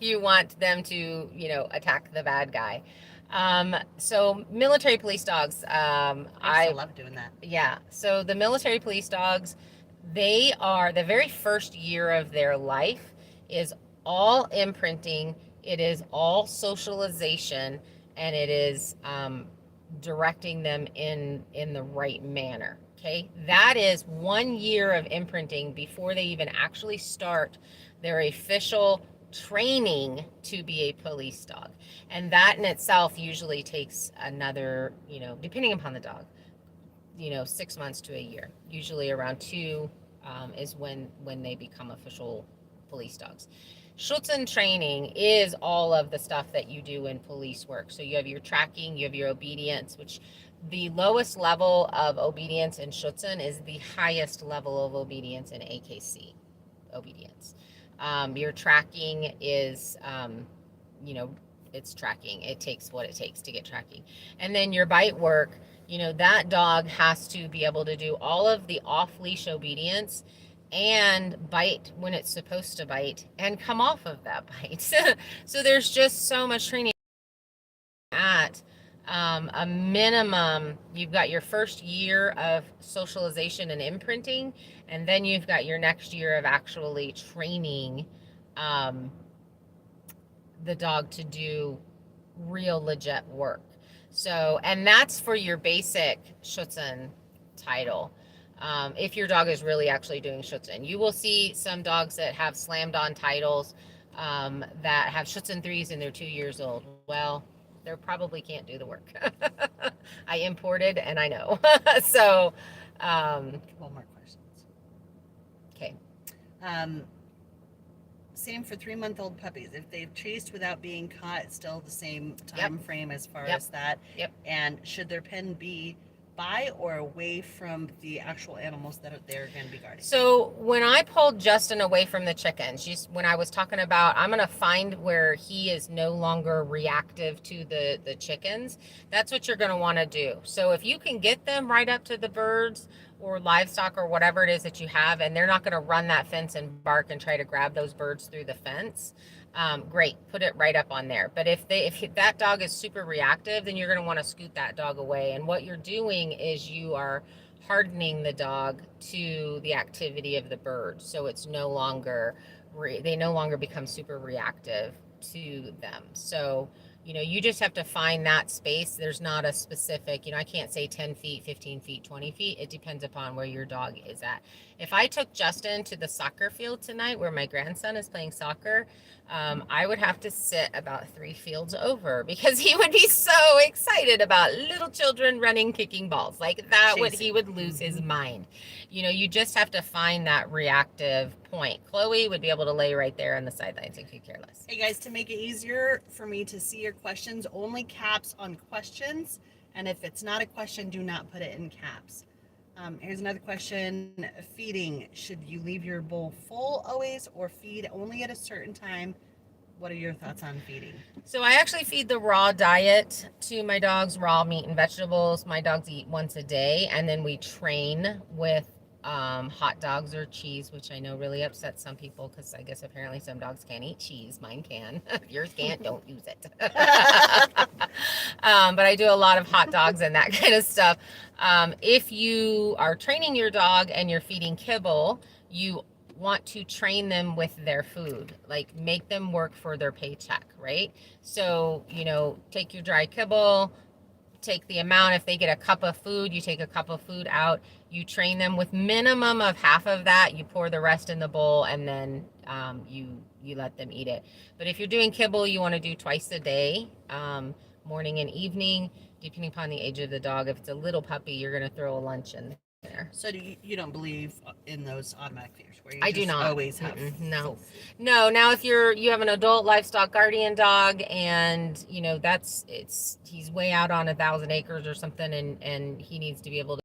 You want them to, attack the bad guy. So military police dogs, I love doing that. Yeah. So the military police dogs, they are the very first year of their life is all imprinting, it is all socialization, and it is directing them in the right manner. Okay, that is 1 year of imprinting before they even actually start their official training to be a police dog. And that in itself usually takes another, depending upon the dog, 6 months to a year. Usually around two is when they become official police dogs. Schutzen training is all of the stuff that you do in police work. So you have your tracking, you have your obedience, which the lowest level of obedience in Schutzen is the highest level of obedience in AKC obedience. Your tracking is, it's tracking. It takes what it takes to get tracking. And then your bite work, that dog has to be able to do all of the off-leash obedience and bite when it's supposed to bite and come off of that bite. So there's just so much training at a minimum. You've got your first year of socialization and imprinting, and then you've got your next year of actually training the dog to do real legit work. So, and that's for your basic Schutzen title. If your dog is really actually doing Schutzen, you will see some dogs that have slammed on titles that have Schutzen 3s and they're 2 years old. Well, they probably can't do the work. I imported and I know. So, couple more questions. Okay. Same for 3-month-old puppies. If they've chased without being caught, it's still the same time frame as far as that. Yep. And should their pen be by or away from the actual animals that they're going to be guarding? So when I pulled Justin away from the chickens, when I was talking about, I'm going to find where he is no longer reactive to the chickens, that's what you're going to want to do. So if you can get them right up to the birds or livestock or whatever it is that you have, and they're not going to run that fence and bark and try to grab those birds through the fence, great, put it right up on there. But if that dog is super reactive, then you're going to want to scoot that dog away. And what you're doing is you are hardening the dog to the activity of the bird, so it's no longer they no longer become super reactive to them. So you just have to find that space. There's not a specific, I can't say 10 feet, 15 feet, 20 feet. It depends upon where your dog is at. If I took Justin to the soccer field tonight where my grandson is playing soccer, I would have to sit about 3 fields over because he would be so excited about little children running, kicking balls. Like that he would lose his mind. You just have to find that reactive point. Chloe would be able to lay right there on the sidelines and could care less. Hey guys, to make it easier for me to see your questions, only caps on questions. And if it's not a question, do not put it in caps. Here's another question. Feeding. Should you leave your bowl full always or feed only at a certain time? What are your thoughts on feeding? So I actually feed the raw diet to my dogs, raw meat and vegetables. My dogs eat once a day, and then we train with hot dogs or cheese, which I know really upsets some people because I guess apparently some dogs can't eat cheese. Mine can. If yours can't, don't use it. But I do a lot of hot dogs and that kind of stuff. If you are training your dog and you're feeding kibble, you want to train them with their food, like make them work for their paycheck, right? So, take your dry kibble, take the amount. If they get a cup of food, you take a cup of food out. You train them with minimum of half of that. You pour the rest in the bowl, and then you let them eat it. But if you're doing kibble, you want to do twice a day, morning and evening, depending upon the age of the dog. If it's a little puppy, you're going to throw a lunch in there. So you don't believe in those automatic feeders where you I do not always have no. Now if you have an adult livestock guardian dog and he's way out on 1,000 acres or something and he needs to be able to,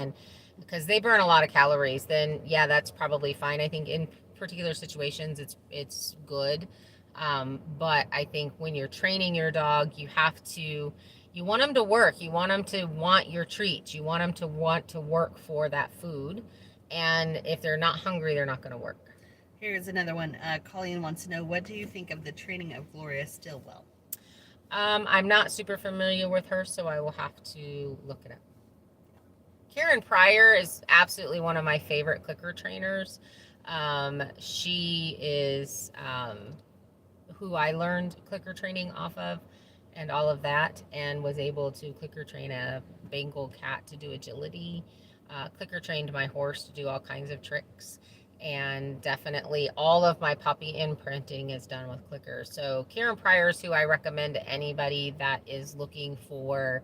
and because they burn a lot of calories, then yeah, that's probably fine. I think in particular situations it's good. But I think when you're training your dog, you want them to work. You want them to want your treats. You want them to want to work for that food. And if they're not hungry, they're not going to work. Here's another one. Colleen wants to know, what do you think of the training of Gloria Stillwell? I'm not super familiar with her, so I will have to look it up. Karen Pryor is absolutely one of my favorite clicker trainers. She is who I learned clicker training off of and all of that, and was able to clicker train a Bengal cat to do agility. Clicker trained my horse to do all kinds of tricks. And definitely all of my puppy imprinting is done with clicker. So Karen Pryor's who I recommend to anybody that is looking for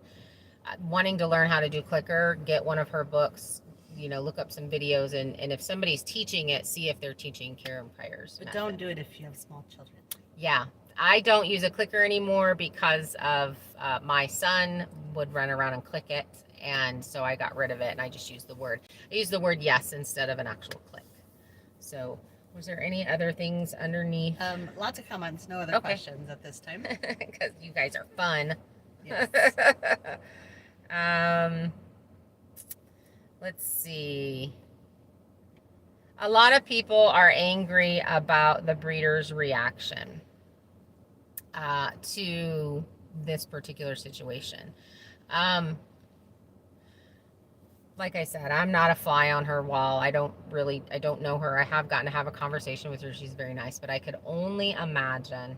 wanting to learn how to do clicker. Get one of her books, look up some videos, and if somebody's teaching it, see if they're teaching Karen Pryor's But method. don't do it if you have small children. Yeah, I don't use a clicker anymore because of my son would run around and click it, and so I got rid of it, and I just used the word. I used the word yes instead of an actual click. So, was there any other things underneath? Lots of comments, no other questions at this time. Because you guys are fun. Yes. Let's see. A lot of people are angry about the breeder's reaction to this particular situation. Like I said, I'm not a fly on her wall. I don't know her. I have gotten to have a conversation with her. She's very nice, but I could only imagine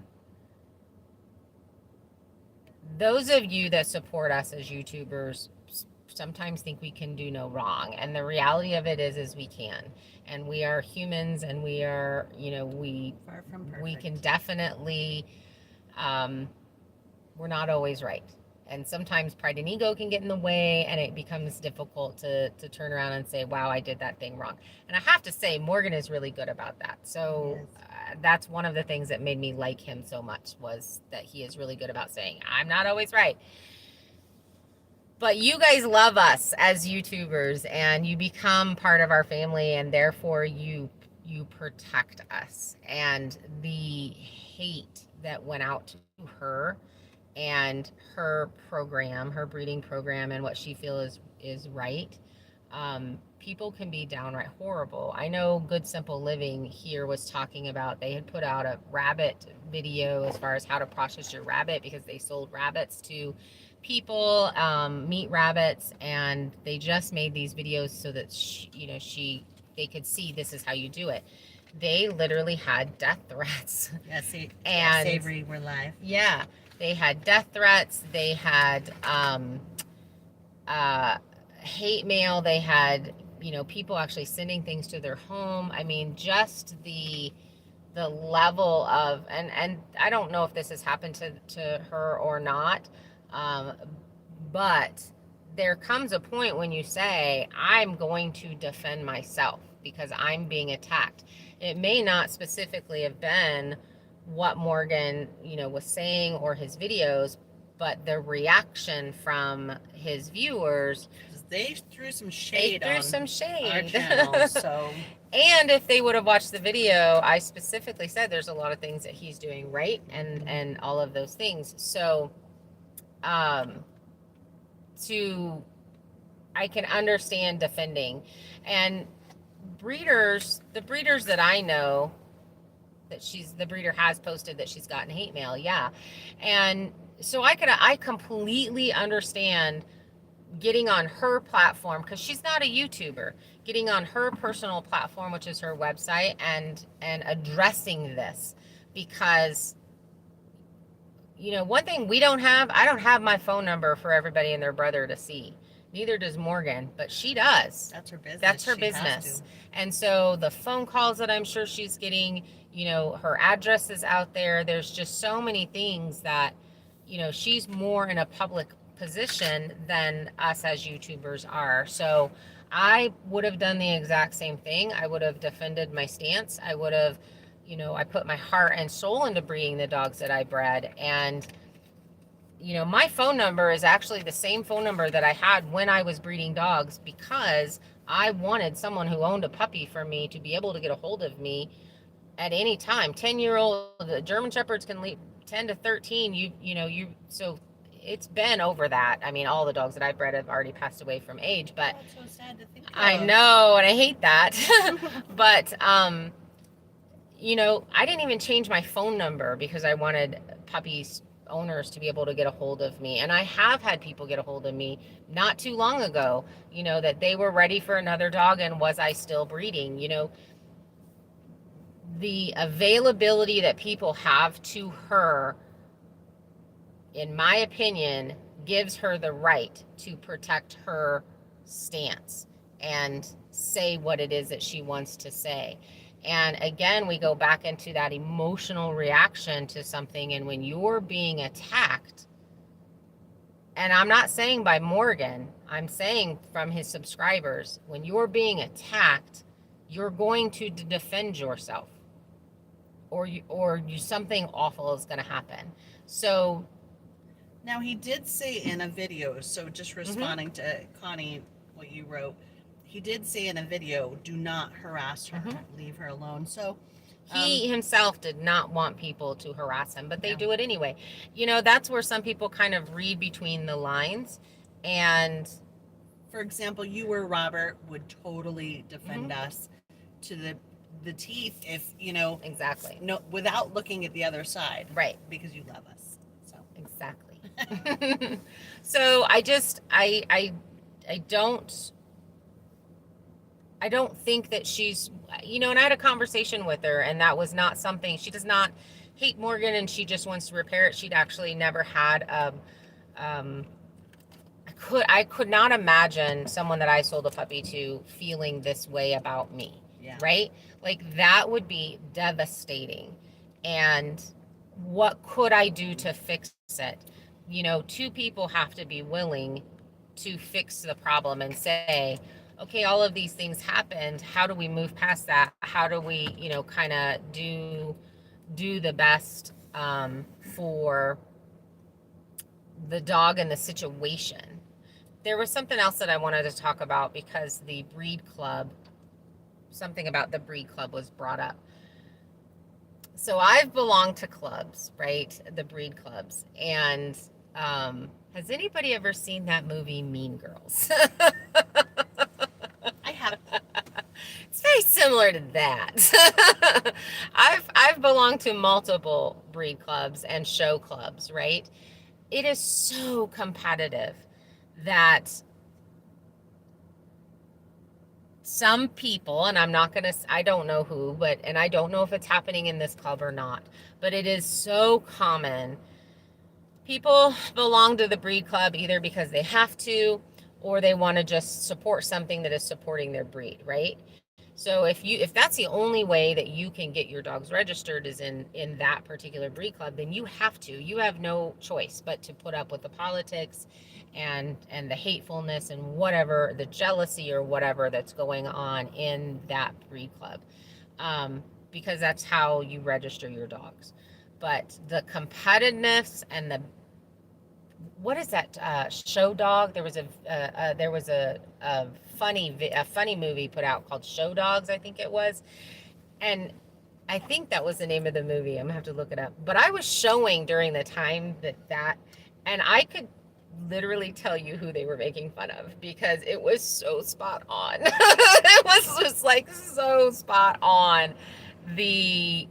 those of you that support us as YouTubers sometimes think we can do no wrong, and the reality of it is we can, and we are humans, and we are, we far from perfect. We can definitely we're not always right, and sometimes pride and ego can get in the way, and it becomes difficult to turn around and say, wow, I did that thing wrong. And I have to say, Morgan is really good about that. So that's one of the things that made me like him so much, was that he is really good about saying, I'm not always right. But you guys love us as YouTubers, and you become part of our family, and therefore you protect us. And the hate that went out to her and her program, her breeding program, and what she feels is right, people can be downright horrible. I know Good Simple Living here was talking about, they had put out a rabbit video as far as how to process your rabbit, because they sold rabbits to people, meat rabbits, and they just made these videos so that they could see this is how you do it. They literally had death threats. Yes, and Savory, we're live. Yeah, they had death threats. They had hate mail. They had people actually sending things to their home. I mean, just the level of, and I don't know if this has happened to her or not, but there comes a point when you say, I'm going to defend myself because I'm being attacked. It may not specifically have been what Morgan, was saying, or his videos, but the reaction from his viewers, they threw some shade on our channel. So, and if they would have watched the video, I specifically said there's a lot of things that he's doing right, and all of those things. So, I can understand defending. And the breeders that I know, that the breeder has posted that she's gotten hate mail. Yeah. And so I completely understand getting on her platform, because she's not a YouTuber, getting on her personal platform, which is her website, and addressing this, because one thing I don't have my phone number for everybody and their brother to see. Neither does Morgan, but she does. That's her business. That's her business. And so the phone calls that I'm sure she's getting, her address is out there. There's just so many things that, she's more in a public position than us as YouTubers are. So I would have done the exact same thing. I would have defended my stance. I would have, I put my heart and soul into breeding the dogs that I bred. And my phone number is actually the same phone number that I had when I was breeding dogs, because I wanted someone who owned a puppy for me to be able to get a hold of me at any time. 10-year-old German Shepherds can leave 10 to 13. So it's been over that. I mean, all the dogs that I've bred have already passed away from age, but that's so sad to think of. I know, and I hate that. But, I didn't even change my phone number because I wanted puppies owners to be able to get a hold of me. And I have had people get a hold of me not too long ago, that they were ready for another dog, and was I still breeding? the availability that people have to her, in my opinion, gives her the right to protect her stance and say what it is that she wants to say. And again, we go back into that emotional reaction to something. And when you're being attacked, and I'm not saying by Morgan, I'm saying from his subscribers, when you're being attacked, you're going to defend yourself, or something awful is going to happen. So Now, he did say in a video, so just responding to Connie, what you wrote, he did say in a video, do not harass her, leave her alone. So he himself did not want people to harass him, but they No. do it anyway. That's where some people kind of read between the lines. And for example, you or Robert would totally defend us to the teeth if, exactly. no, without looking at the other side. Right. Because you love us. So Exactly. So I don't think that she's, and I had a conversation with her, and that was not something. She does not hate Morgan, and she just wants to repair it. She'd actually never had I could not imagine someone that I sold a puppy to feeling this way about me. Yeah. Right? Like, that would be devastating. And what could I do to fix it? Two people have to be willing to fix the problem and say, okay, all of these things happened. How do we move past that? How do we, kind of do the best for the dog and the situation? There was something else that I wanted to talk about, because the breed club, something about the breed club was brought up. So I've belonged to clubs, right? The breed clubs. And has anybody ever seen that movie Mean Girls? I have. It's very similar to that. I've belonged to multiple breed clubs and show clubs, right? It is so competitive that some people, and I don't know who, and I don't know if it's happening in this club or not, but it is so common. People belong to the breed club either because they have to, or they want to just support something that is supporting their breed, right? So if that's the only way that you can get your dogs registered is in that particular breed club, then you have no choice but to put up with the politics and the hatefulness and whatever, the jealousy or whatever that's going on in that breed club, because that's how you register your dogs. But the competitiveness and the, what is that show dog? There was a funny movie put out called Show Dogs, I think it was, and I think that was the name of the movie. I'm gonna have to look it up. But I was showing during the time and I could literally tell you who they were making fun of, because it was so spot on. It was just like so spot on. The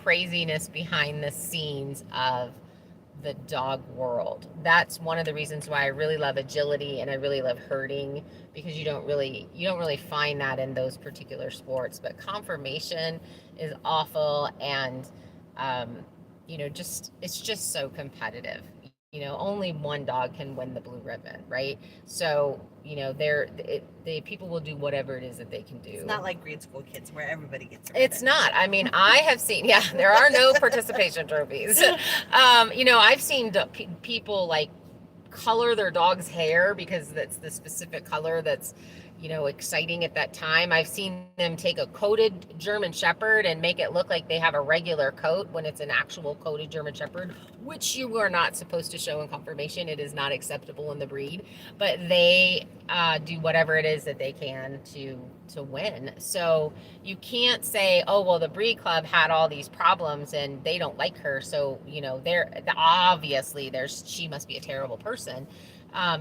craziness behind the scenes of the dog world. That's one of the reasons why I really love agility and I really love herding, because you don't really find that in those particular sports. But conformation is awful, and it's just so competitive. Only one dog can win the blue ribbon, right? So the people will do whatever it is that they can do. It's not like grade school kids where everybody gets a ribbon. It's not. I mean, I have seen, there are no participation trophies. I've seen people like color their dog's hair because that's the specific color that's exciting at that time. I've seen them take a coated German Shepherd and make it look like they have a regular coat when it's an actual coated German Shepherd, which you are not supposed to show in conformation. It is not acceptable in the breed, but they do whatever it is that they can to win. So you can't say, oh, well, the breed club had all these problems and they don't like her, so she must be a terrible person.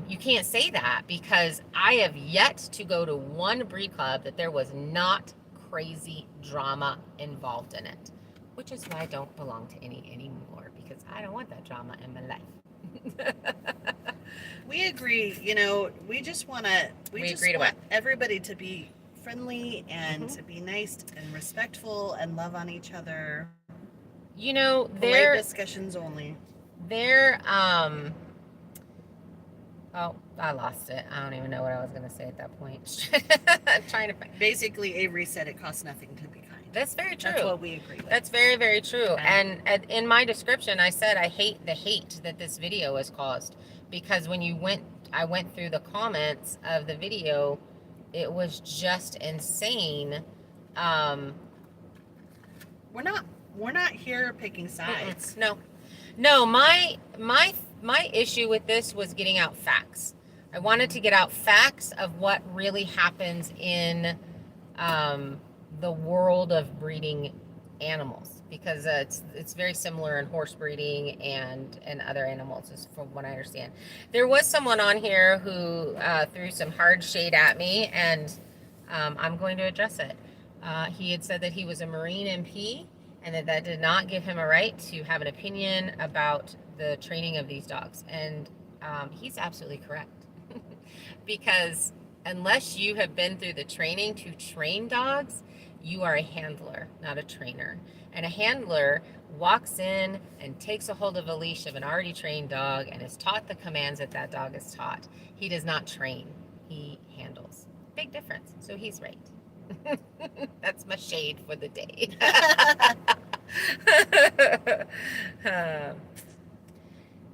You can't say that, because I have yet to go to one breed club that there was not crazy drama involved in it, which is why I don't belong to any anymore, because I don't want that drama in my life. We agree. We just want everybody to be friendly and Mhm. be nice and respectful and love on each other. You know, Polite discussions only. they're oh, I lost it. I don't even know what I was going to say at that point. I'm trying to. Basically, Avery said it costs nothing to be kind. That's very true. That's what we agree with. That's very, very true. Okay. And in my description, I said I hate the hate that this video has caused, because when I went through the comments of the video, it was just insane. Um, We're not here picking sides. no, my issue with this was getting out facts. I wanted to get out facts of what really happens in the world of breeding animals, because it's very similar in horse breeding and other animals, is from what I understand. There was someone on here who threw some hard shade at me, and I'm going to address it. He had said that he was a Marine MP, and that did not give him a right to have an opinion about the training of these dogs. And he's absolutely correct. Because unless you have been through the training to train dogs, you are a handler, not a trainer. And a handler walks in and takes a hold of a leash of an already trained dog and is taught the commands that that dog is taught. He does not train, he handles. Big difference. So he's right. That's my shade for the day.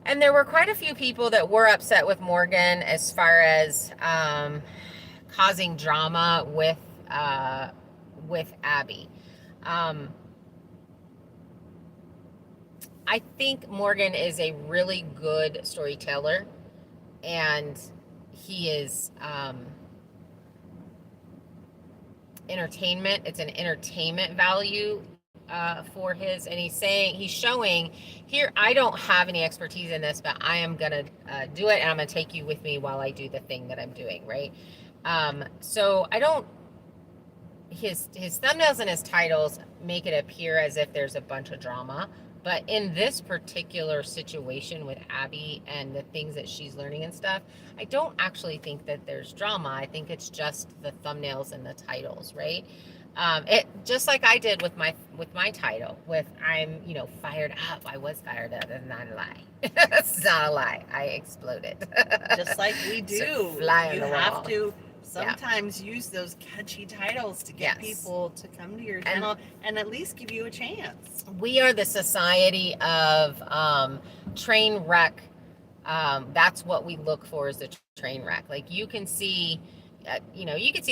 And there were quite a few people that were upset with Morgan as far as causing drama with Abby. I think Morgan is a really good storyteller, and he is entertainment. It's an entertainment value for his, and he's showing here, I don't have any expertise in this, but I am gonna do it, and I'm gonna take you with me while I do the thing that I'm doing, right? So I don't, his thumbnails and his titles make it appear as if there's a bunch of drama, but in this particular situation with Abby and the things that she's learning and stuff, I don't actually think that there's drama. I think it's just the thumbnails and the titles, right? It just like I did with my title, with I'm fired up. I was fired up. That's not a lie. That's not a lie. I exploded. Just like we do. So fly on you the have wall. to sometimes use those catchy titles to get Yes. people to come to your channel and at least give you a chance. We are the society of train wreck. That's what we look for, is the train wreck. Like you can see a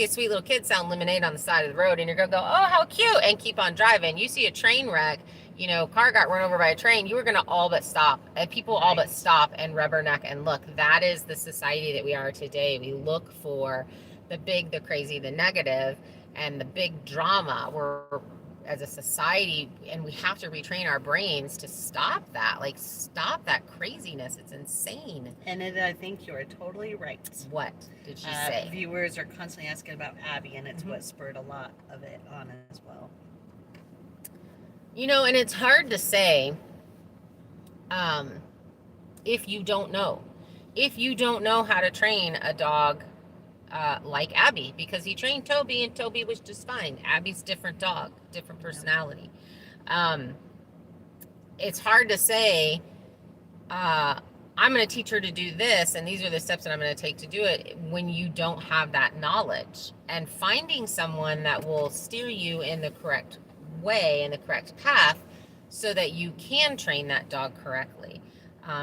sweet little kid selling lemonade on the side of the road, and you're gonna go, oh, how cute, and keep on driving. You see a train wreck, car got run over by a train, you were gonna all but stop, and people all but stop and rubberneck and look. That is the society that we are today. We look for the big, the crazy, the negative, and the big drama. We're, as a society, and we have to retrain our brains to stop that, stop that craziness. It's insane. And I think you're totally right. What did she say? Viewers are constantly asking about Abby, and it's what spurred a lot of it on as well. And it's hard to say if you don't know. If you don't know how to train a dog like Abby, because he trained Toby and Toby was just fine. Abby's different dog, different personality. It's hard to say, I'm going to teach her to do this, and these are the steps that I'm going to take to do it, when you don't have that knowledge. And finding someone that will steer you in the correct way, in the correct path, so that you can train that dog correctly.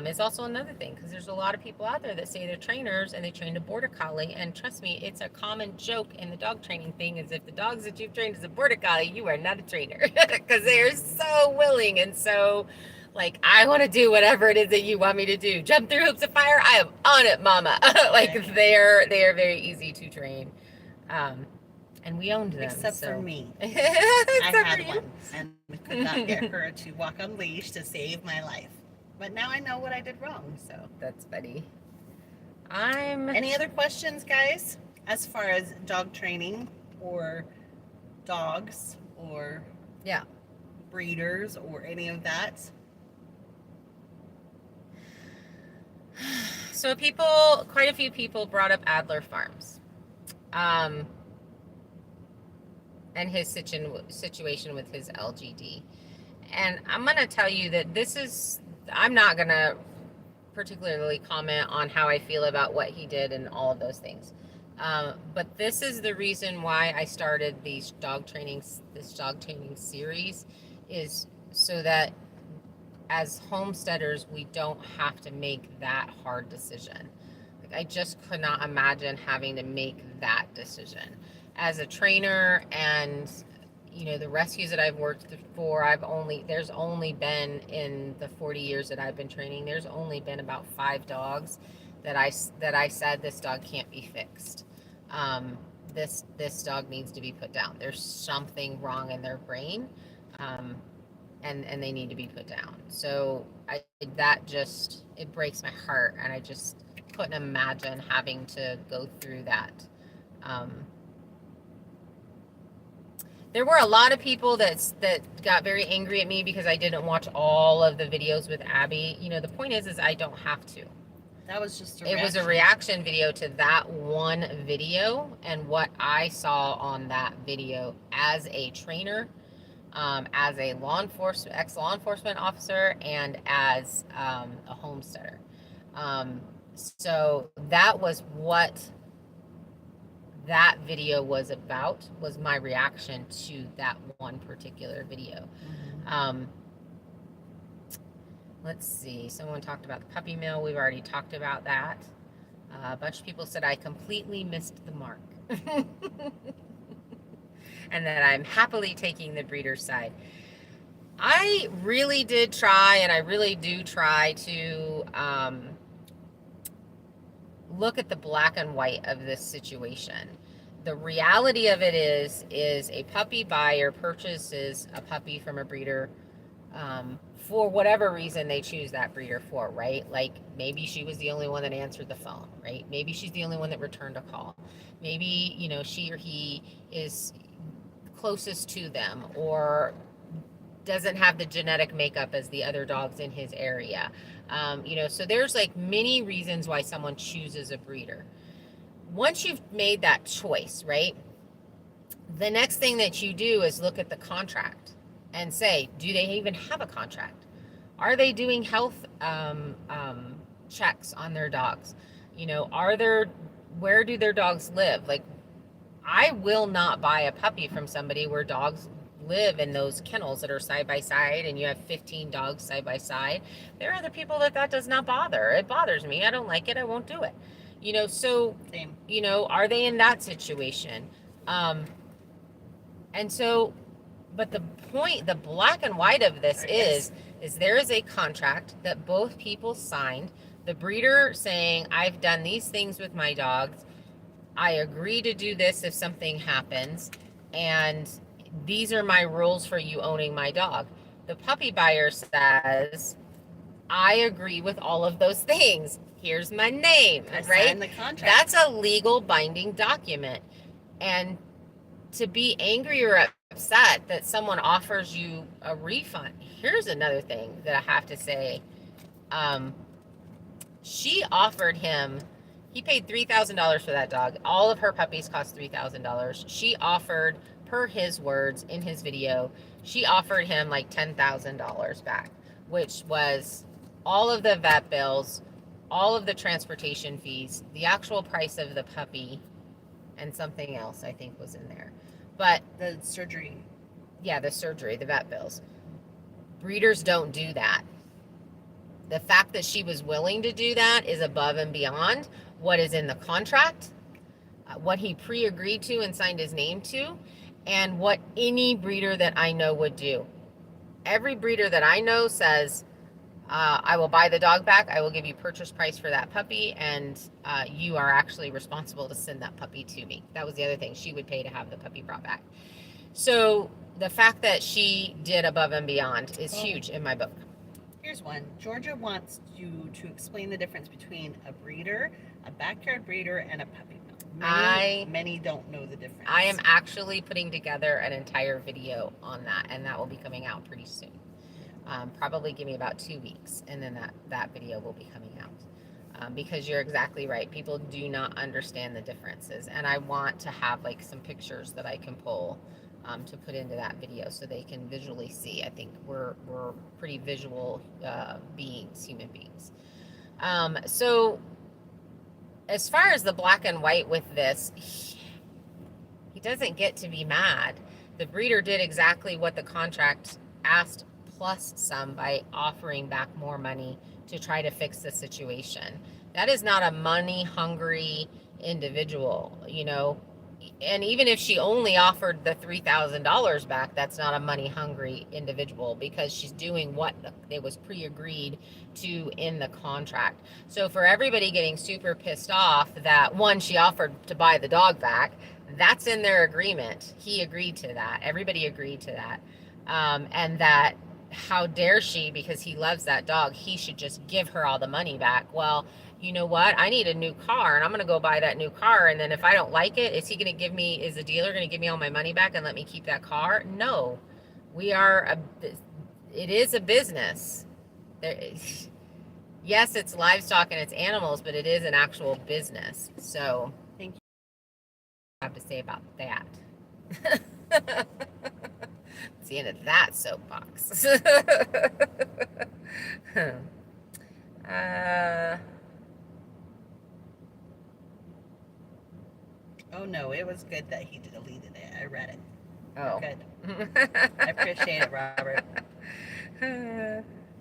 Is also another thing, because there's a lot of people out there that say they're trainers and they trained a border collie, and trust me, it's a common joke in the dog training thing, is if the dogs that you've trained as a border collie, you are not a trainer, because they are so willing and so like, I want to do whatever it is that you want me to do. Jump through hoops of fire, I am on it, mama. They are very easy to train, and we owned them. Except for me. I had one and could not get her to walk on leash to save my life. But now I know what I did wrong, so. That's funny. Any other questions, guys? As far as dog training or dogs or breeders or any of that? So quite a few people brought up Adler Farms. and his situation with his LGD. And I'm going to tell you that I'm not going to particularly comment on how I feel about what he did and all of those things. But this is the reason why I started this dog training series, is so that as homesteaders, we don't have to make that hard decision. Like, I just could not imagine having to make that decision. As a trainer, and the rescues that I've worked for, there's only been, in the 40 years that I've been training, there's only been about 5 dogs that I said, this dog can't be fixed. This dog needs to be put down. There's something wrong in their brain. And they need to be put down. So it breaks my heart, and I just couldn't imagine having to go through that. There were a lot of people that got very angry at me because I didn't watch all of the videos with Abby. The point is I don't have to. That was just it was a reaction video to that one video, and what I saw on that video as a trainer, as a ex-law enforcement officer, and as a homesteader. So that was what that video was about, was my reaction to that one particular video. Let's see, someone talked about the puppy mill. We've already talked about that. A bunch of people said I completely missed the mark. And that I'm happily taking the breeder's side. I really did try, and I really do try to look at the black and white of this situation. The reality of it is a puppy buyer purchases a puppy from a breeder for whatever reason they choose that breeder for, right? Like, maybe she was the only one that answered the phone, right? Maybe she's the only one that returned a call. Maybe, she or he is closest to them, or doesn't have the genetic makeup as the other dogs in his area. So there's like many reasons why someone chooses a breeder. Once you've made that choice, right, the next thing that you do is look at the contract and say, do they even have a contract? Are they doing health checks on their dogs? Where do their dogs live? Like, I will not buy a puppy from somebody where dogs live in those kennels that are side by side, and you have 15 dogs side by side. There are other people that does not bother. It bothers me. I don't like it. I won't do it. So, Same. Are they in that situation? And so, but the point, the black and white of this is there is a contract that both people signed. The breeder saying, I've done these things with my dogs. I agree to do this if something happens, and these are my rules for you owning my dog. The puppy buyer says, I agree with all of those things. Here's my name, right? Signed the contract. That's a legal binding document. And to be angry or upset that someone offers you a refund, here's another thing that I have to say. She offered him, he paid $3,000 for that dog. All of her puppies cost $3,000. She offered, per his words in his video, she offered him like $10,000 back, which was all of the vet bills, all of the transportation fees, the actual price of the puppy, and something else I think was in there. But the surgery. Yeah, the surgery, the vet bills. Breeders don't do that. The fact that she was willing to do that is above and beyond what is in the contract, what he pre-agreed to and signed his name to, and what any breeder that I know would do. Every breeder that I know says, I will buy the dog back, I will give you purchase price for that puppy, and you are actually responsible to send that puppy to me. That was the other thing. She would pay to have the puppy brought back. So the fact that she did above and beyond is huge in my book. Here's one. Georgia wants you to explain the difference between a breeder, a backyard breeder, and a puppy mill. Many don't know the difference. I am actually putting together an entire video on that, and that will be coming out pretty soon. Probably give me about 2 weeks, and then that video will be coming out. Because you're exactly right. People do not understand the differences, and I want to have like some pictures that I can pull to put into that video so they can visually see. I think we're pretty visual beings, human beings. So as far as the black and white with this, he doesn't get to be mad. The breeder did exactly what the contract asked, plus some, by offering back more money to try to fix the situation. That is not a money hungry individual, you know. And even if she only offered the $3,000 back, that's not a money hungry individual, because she's doing what it was pre-agreed to in the contract. So for everybody getting super pissed off that, one, she offered to buy the dog back, that's in their agreement. He agreed to that. Everybody agreed to that. And that, how dare she, because he loves that dog, he should just give her all the money back. Well, you know what? I need a new car and I'm going to go buy that new car. And then if I don't like it, is the dealer going to give me all my money back and let me keep that car? No. It is a business. Yes, it's livestock and it's animals, but it is an actual business. So, thank you. I have to say about that. It's the end of that soapbox. Oh no, it was good that he deleted it. I read it. Oh. Good. I appreciate it, Robert.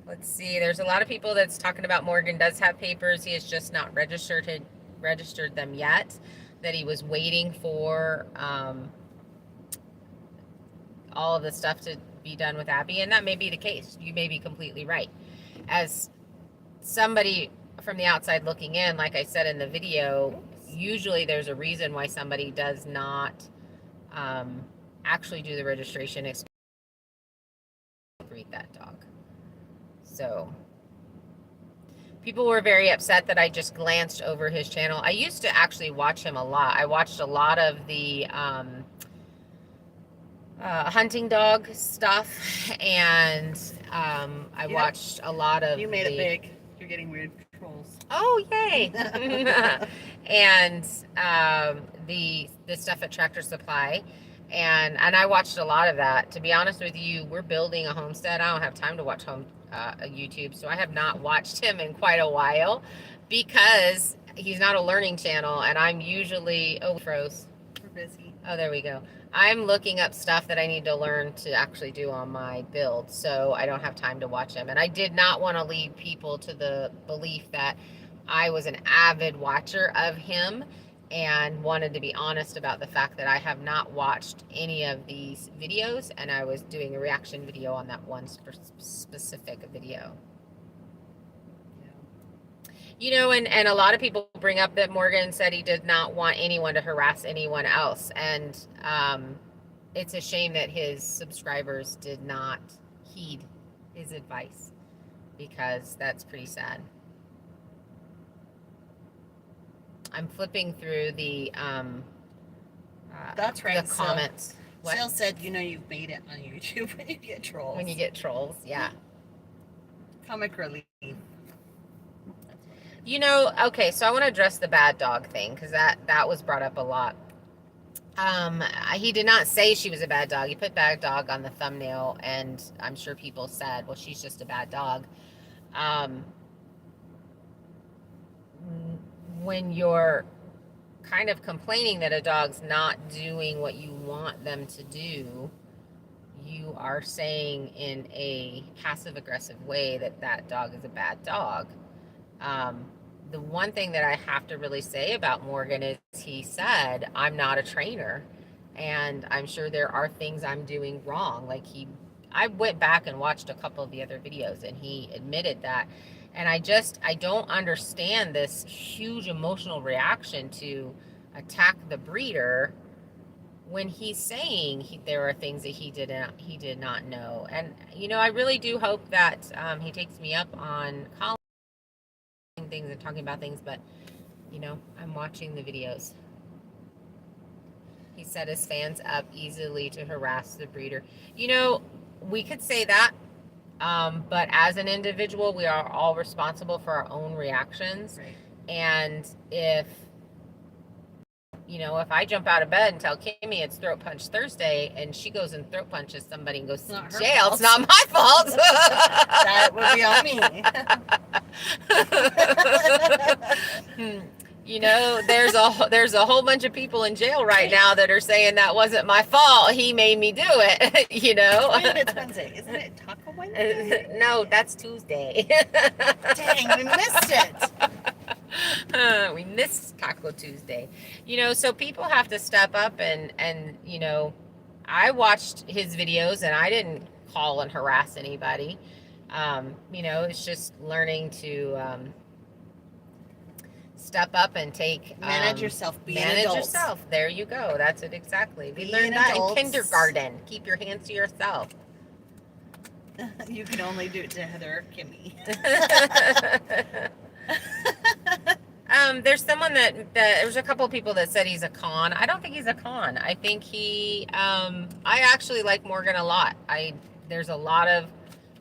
Let's see. There's a lot of people that's talking about Morgan does have papers. He has just not registered them yet. That he was waiting for all of the stuff to be done with Abby, and that may be the case. You may be completely right. As somebody from the outside looking in, like I said in the video, usually there's a reason why somebody does not actually do the registration, breed that dog. So people were very upset that I just glanced over his channel. I used to actually watch him a lot. I watched a lot of the hunting dog stuff, and I watched a lot of. You made it big. You're getting weird trolls. Oh, yay! And the stuff at Tractor Supply, and I watched a lot of that. To be honest with you, we're building a homestead. I don't have time to watch YouTube, so I have not watched him in quite a while, because he's not a learning channel, and I'm usually froze. We're busy. Oh, there we go. I'm looking up stuff that I need to learn to actually do on my build, so I don't have time to watch him. And I did not want to lead people to the belief that I was an avid watcher of him, and wanted to be honest about the fact that I have not watched any of these videos, and I was doing a reaction video on that one specific video. You know, and a lot of people bring up that Morgan said he did not want anyone to harass anyone else. And it's a shame that his subscribers did not heed his advice, because that's pretty sad. I'm flipping through the That's right. The comments. Sil said, you know, you've made it on YouTube when you get trolls. When you get trolls, yeah. Comic relief. You know, okay, so I want to address the bad dog thing, because that was brought up a lot. He did not say she was a bad dog. He put bad dog on the thumbnail, and I'm sure people said, well, she's just a bad dog. When you're kind of complaining that a dog's not doing what you want them to do, you are saying in a passive-aggressive way that that dog is a bad dog. The one thing that I have to really say about Morgan is he said, I'm not a trainer, and I'm sure there are things I'm doing wrong. Like I went back and watched a couple of the other videos, and he admitted that. And I don't understand this huge emotional reaction to attack the breeder when he's saying there are things that he did not know. And, you know, I really do hope that he takes me up on calling things and talking about things, but, you know, I'm watching the videos. He set his fans up easily to harass the breeder. You know, we could say that, but as an individual, we are all responsible for our own reactions. Right. And if you know, if I jump out of bed and tell Kimmy it's throat punch Thursday and she goes and throat punches somebody and goes to jail, it's not my fault. That would be on me. You know, there's a whole bunch of people in jail right now that are saying that wasn't my fault. He made me do it. You know. It's Wednesday, isn't it? Taco Wednesday? No, that's Tuesday. Dang, we missed it. We missed Taco Tuesday. You know, so people have to step up and you know, I watched his videos and I didn't call and harass anybody. You know, it's just learning to step up and take manage yourself. Be an manage adult. yourself. There you go. That's it exactly. We Be learned an that adult. in kindergarten. Keep your hands to yourself. You can only do it to Heather or Kimmy. There's someone that there's a couple of people that said he's a con. I don't think he's a con. I think he I actually like Morgan a lot. There's a lot of,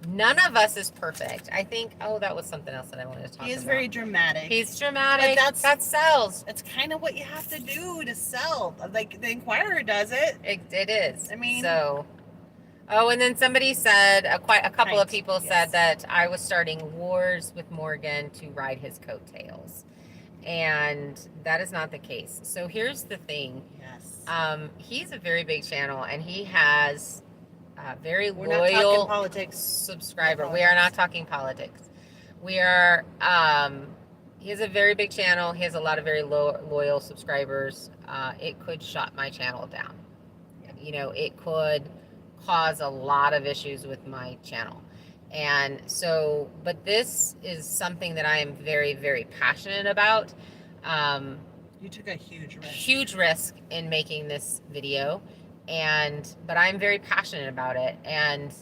none of us is perfect. I think, oh, that was something else that I wanted to talk about. He is very dramatic. He's dramatic. But that sells. That's kind of what you have to do to sell. Like the Inquirer does it. It is. I mean, so. Oh, and then somebody said, quite a couple of people said yes, that I was starting wars with Morgan to ride his coattails. And that is not the case. So here's the thing. Yes. He's a very big channel and he has a very We're not talking loyal politics. subscriber. We are not talking politics. We are, he has a very big channel. He has a lot of very loyal subscribers. It could shut my channel down. You know, it could cause a lot of issues with my channel. And so, but this is something that I am very, very passionate about. You took a huge risk in making this video, but I'm very passionate about it, and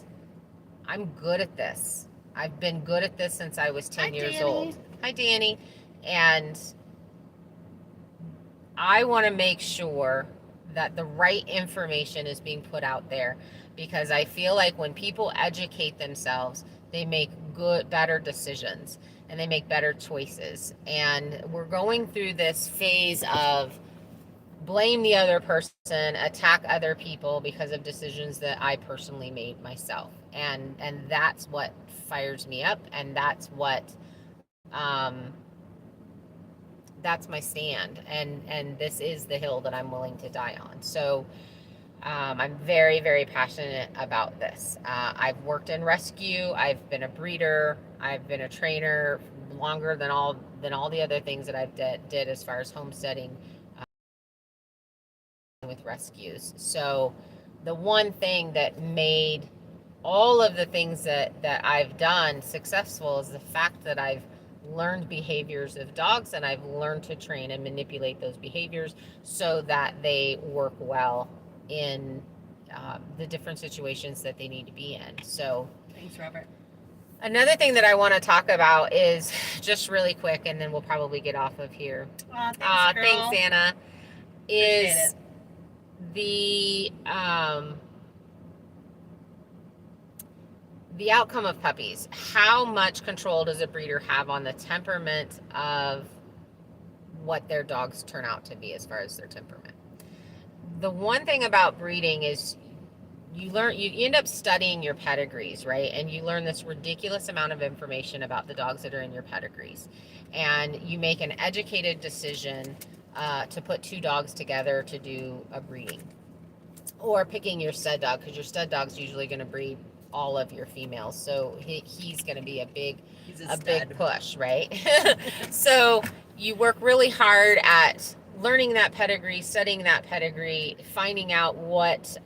I'm good at this. I've been good at this since I was 10 years old. Hi, Danny. And I want to make sure that the right information is being put out there, because I feel like when people educate themselves, they make better decisions and they make better choices. And we're going through this phase of blame the other person, attack other people because of decisions that I personally made myself. And that's what fires me up, and that's what that's my stand, and this is the hill that I'm willing to die on. So I'm very, very passionate about this. I've worked in rescue. I've been a breeder. I've been a trainer longer than all the other things that I've did as far as homesteading with rescues. So the one thing that made all of the things that I've done successful is the fact that I've learned behaviors of dogs, and I've learned to train and manipulate those behaviors so that they work well in the different situations that they need to be in. So thanks, Robert. Another thing that I want to talk about is just really quick, and then we'll probably get off of here. Thanks, Anna. Is the outcome of puppies. How much control does a breeder have on the temperament of what their dogs turn out to be as far as their temperament? The one thing about breeding is you end up studying your pedigrees, right? And you learn this ridiculous amount of information about the dogs that are in your pedigrees. And you make an educated decision to put two dogs together to do a breeding. Or picking your stud dog, because your stud dog's usually going to breed all of your females, so he's going to be a big push, right? So you work really hard at learning that pedigree, studying that pedigree, finding out what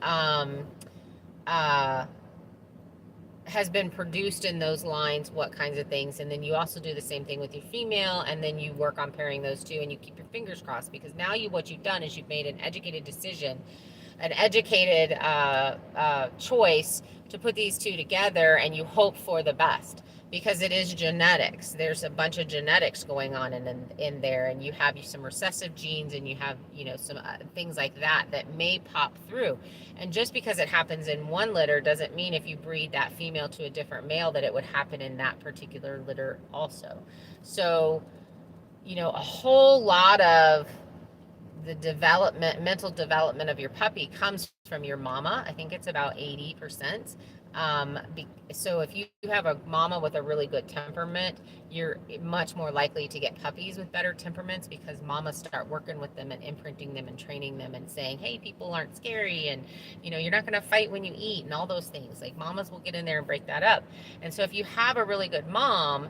has been produced in those lines, what kinds of things, and then you also do the same thing with your female, and then you work on pairing those two, and you keep your fingers crossed, because now what you've done is you've made an educated decision, an educated choice to put these two together, and you hope for the best, because it is genetics. There's a bunch of genetics going on in there, and you have some recessive genes, and you have some things like that may pop through. And just because it happens in one litter doesn't mean if you breed that female to a different male that it would happen in that particular litter also. So a whole lot of mental development of your puppy comes from your mama. I think it's about 80%. So if you have a mama with a really good temperament, you're much more likely to get puppies with better temperaments, because mamas start working with them and imprinting them and training them and saying, hey, people aren't scary, and you're not going to fight when you eat, and all those things. Like, mamas will get in there and break that up. And so if you have a really good mom,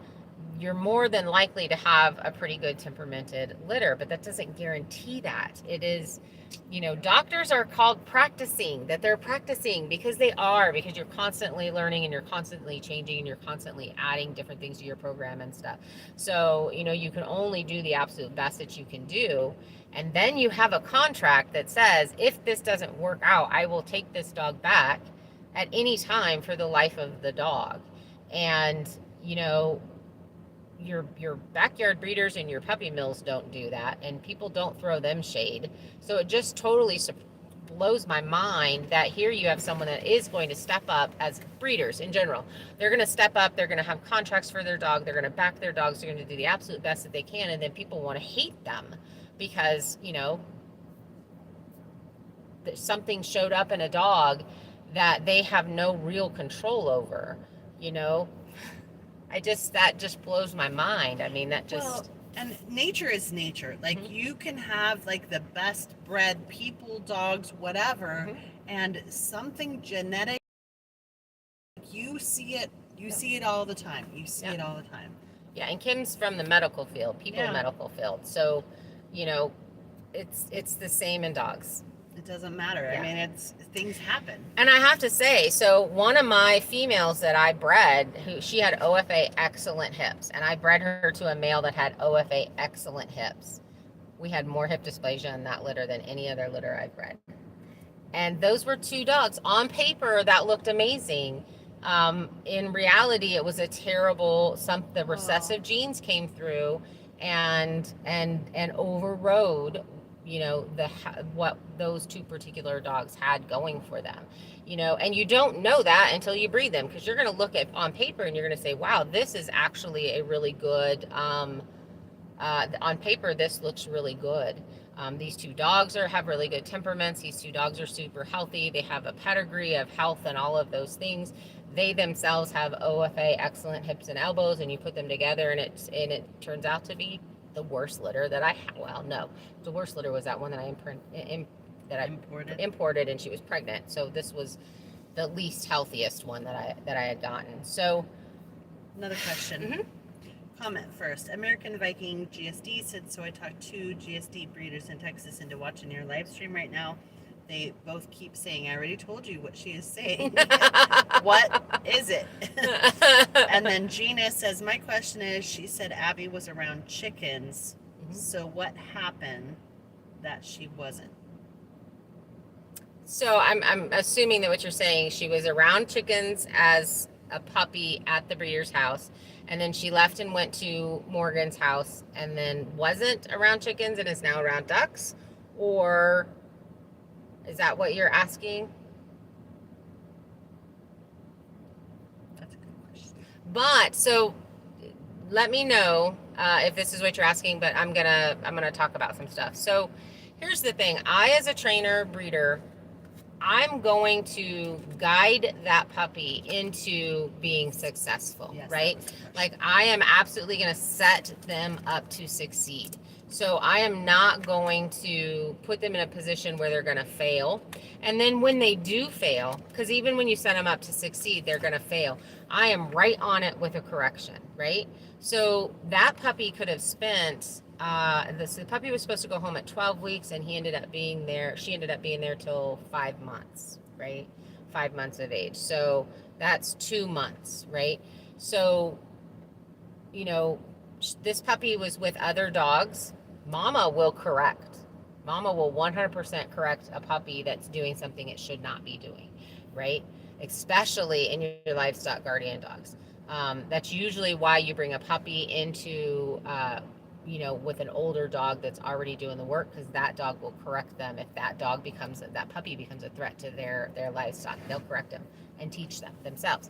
you're more than likely to have a pretty good temperamented litter, but that doesn't guarantee that. It is, doctors are called practicing, that they're practicing, because you're constantly learning and you're constantly changing and you're constantly adding different things to your program and stuff. So, you can only do the absolute best that you can do. And then you have a contract that says, if this doesn't work out, I will take this dog back at any time for the life of the dog. And, your backyard breeders and your puppy mills don't do that, and people don't throw them shade. So it just totally blows my mind that here you have someone that is going to step up. As breeders in general, they're going to step up, they're going to have contracts for their dog, they're going to back their dogs, they're going to do the absolute best that they can, and then people want to hate them because something showed up in a dog that they have no real control over. That just blows my mind. I mean, that just... Well, and nature is nature. Like, Mhm. you can have like the best bred people, dogs, whatever, Mhm. and something genetic, you see it all the time. You see it all the time. Yeah, and Kim's from the medical field, medical field. So, it's the same in dogs. It doesn't matter. Yeah. I mean, things happen. And I have to say, so one of my females that I bred, she had OFA excellent hips, and I bred her to a male that had OFA excellent hips. We had more hip dysplasia in that litter than any other litter I've bred. And those were two dogs. On paper, that looked amazing. In reality, it was a terrible, the recessive genes came through and overrode, what those two particular dogs had going for them. And you don't know that until you breed them, because you're going to look at on paper and you're going to say, wow, this is actually a really good, on paper, this looks really good. These two dogs have really good temperaments. These two dogs are super healthy. They have a pedigree of health and all of those things. They themselves have OFA excellent hips and elbows, and you put them together, and it turns out to be the worst litter that I had. Well, no, the worst litter was that one that I imported, and she was pregnant. So this was the least healthiest one that I had gotten. So, another question. Mm-hmm. Comment first. American Viking GSD said, so I talked to GSD breeders in Texas into watching your live stream right now. They both keep saying, I already told you what she is saying. What is it? And then Gina says, my question is, she said Abby was around chickens. Mm-hmm. So what happened that she wasn't? So I'm assuming that what you're saying, she was around chickens as a puppy at the breeder's house, and then she left and went to Morgan's house, and then wasn't around chickens and is now around ducks? Or is that what you're asking? That's a good question. But so let me know if this is what you're asking, but I'm gonna talk about some stuff. So here's the thing. I, as a trainer breeder, I'm going to guide that puppy into being successful, yes, right? Like, I am absolutely going to set them up to succeed. So I am not going to put them in a position where they're going to fail. And then when they do fail, because even when you set them up to succeed, they're going to fail. I am right on it with a correction, right? So that puppy could have spent... the puppy was supposed to go home at 12 weeks, and she ended up being there till 5 months, right? 5 months of age. So that's 2 months, right? So, this puppy was with other dogs. Mama will correct. Mama will 100% correct a puppy that's doing something it should not be doing, right? Especially in your livestock guardian dogs. That's usually why you bring a puppy into... with an older dog that's already doing the work, because that dog will correct them. If that puppy becomes a threat to their livestock, they'll correct them and teach them themselves.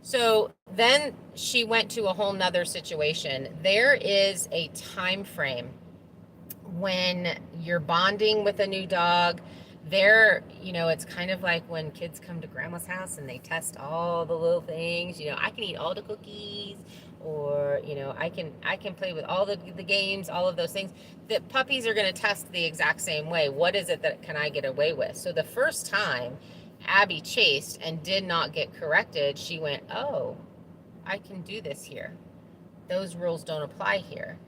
So then she went to a whole nother situation. There is a time frame when you're bonding with a new dog, it's kind of like when kids come to grandma's house and they test all the little things. I can eat all the cookies, or I can play with all the games, all of those things. The puppies are going to test the exact same way. What is it that can I get away with? So the first time Abby chased and did not get corrected, she went, oh, I can do this here. Those rules don't apply here.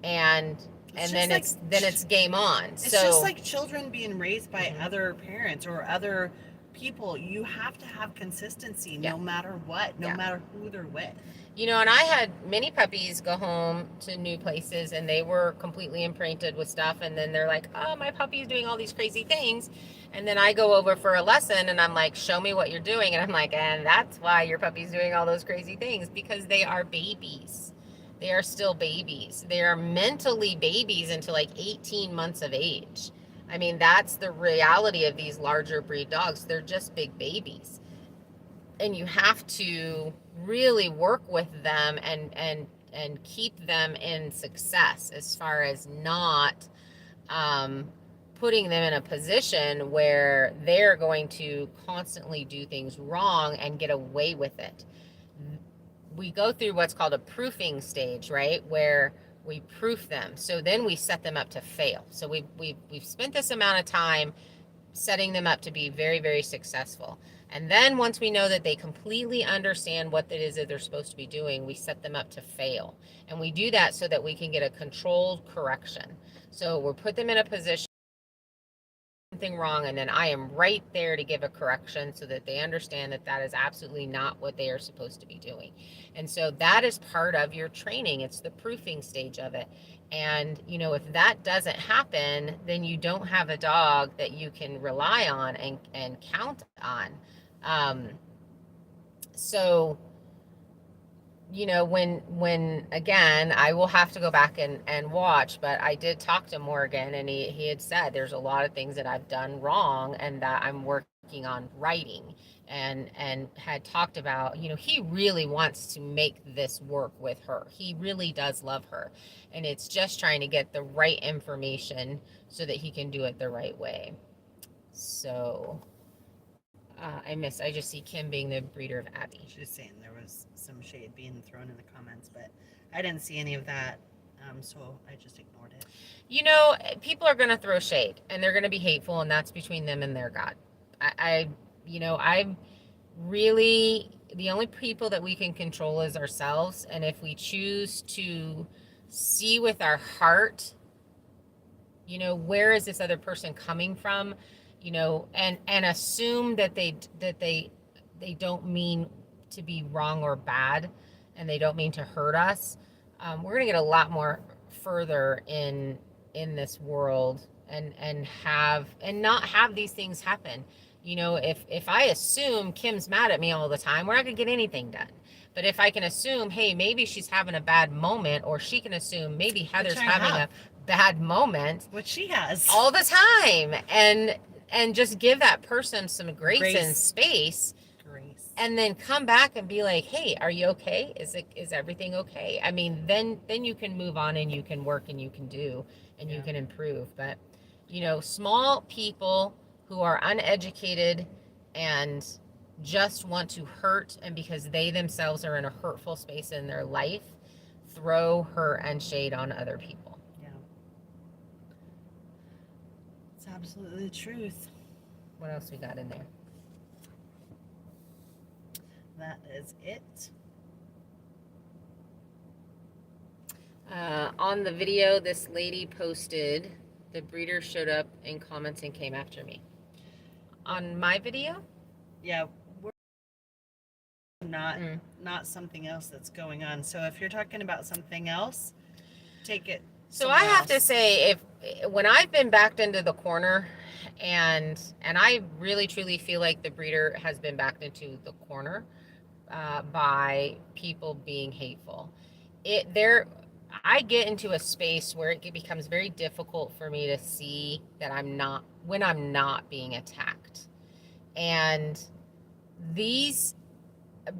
And then it's game on. It's just like children being raised by other parents or other people. You have to have consistency no matter what, no matter who they're with. And I had many puppies go home to new places and they were completely imprinted with stuff, and then they're like, oh, my puppy's doing all these crazy things. And then I go over for a lesson and I'm like, show me what you're doing. And I'm like, and that's why your puppy's doing all those crazy things, because they are babies. They are still babies. They are mentally babies until like 18 months of age. I mean, that's the reality of these larger breed dogs. They're just big babies. And you have to really work with them and keep them in success, as far as not putting them in a position where they're going to constantly do things wrong and get away with it. We go through what's called a proofing stage, right? Where we proof them. So then we set them up to fail. So we've spent this amount of time setting them up to be very, very successful. And then once we know that they completely understand what it is that they're supposed to be doing, we set them up to fail. And we do that so that we can get a controlled correction. So we'll put them in a position something wrong, and then I am right there to give a correction so that they understand that that is absolutely not what they are supposed to be doing. And so that is part of your training. It's the proofing stage of it. And if that doesn't happen, then you don't have a dog that you can rely on and count on. So when again, I will have to go back and watch, but I did talk to Morgan, and he had said there's a lot of things that I've done wrong and that I'm working on righting, and had talked about, he really wants to make this work with her. He really does love her, and it's just trying to get the right information so that he can do it the right way. So I just see Kim being the breeder of Abby. She's saying there was some shade being thrown in the comments, but I didn't see any of that, so I just ignored it. People are going to throw shade, and they're going to be hateful, and that's between them and their God. I'm really, the only people that we can control is ourselves, and if we choose to see with our heart, where is this other person coming from, and assume that they don't mean to be wrong or bad, and they don't mean to hurt us, we're going to get a lot more further in this world, and not have these things happen. If I assume Kim's mad at me all the time, we're not going to get anything done. But if I can assume, hey, maybe she's having a bad moment, or she can assume maybe Heather's having a bad moment, which she has all the time, and just give that person some grace and space, and then come back and be like, hey, are you okay? Is everything okay? I mean, then you can move on, and you can work, and you can do, and you can improve. But small people who are uneducated and just want to hurt, and because they themselves are in a hurtful space in their life, throw hurt and shade on other people. Yeah, it's absolutely the truth. What else we got in there? That is it. On the video, this lady posted, the breeder showed up in comments and came after me. On my video? Yeah, we're not something else that's going on. So if you're talking about something else, take it. So I have to say, when I've been backed into the corner, and I really truly feel like the breeder has been backed into the corner by people being hateful. I get into a space where it becomes very difficult for me to see that when I'm not being attacked. And these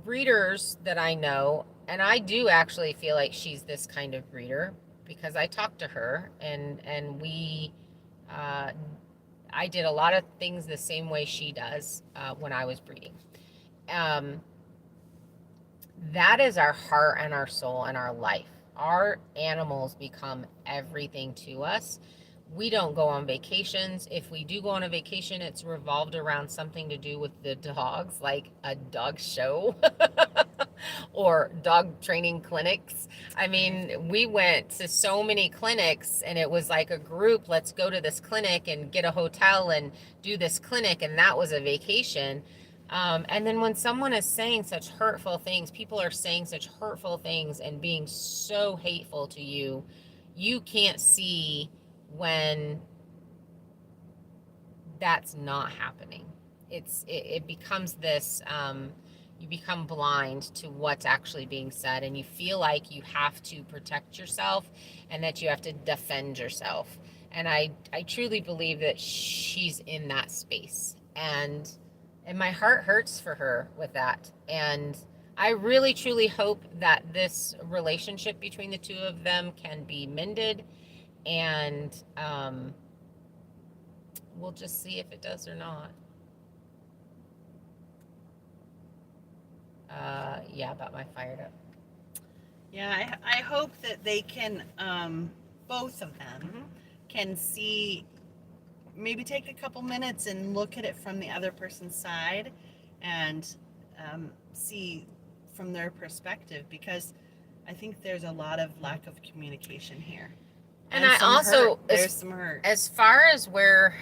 breeders that I know, and I do actually feel like she's this kind of breeder, because I talked to her, and we I did a lot of things the same way she does when I was breeding. Um, that is our heart and our soul and our life. Our animals become everything to us. We don't go on vacations. If we do go on a vacation, it's revolved around something to do with the dogs, like a dog show or dog training clinics. I mean, we went to so many clinics and it was like a group, let's go to this clinic and get a hotel and do this clinic, and that was a vacation. And then when someone is saying such hurtful things, people are saying such hurtful things and being so hateful to you, you can't see when that's not happening. It becomes this, you become blind to what's actually being said, and you feel like you have to protect yourself and that you have to defend yourself. And I truly believe that she's in that space, and my heart hurts for her with that. And I really truly hope that this relationship between the two of them can be mended, and we'll just see if it does or not. Yeah, about my fired up. Yeah, I hope that they can, both of them, Mm-hmm. can see, maybe take a couple minutes and look at it from the other person's side and see from their perspective, because I think there's a lot of lack of communication here. And I some also, hurt. There's some hurt. as far as where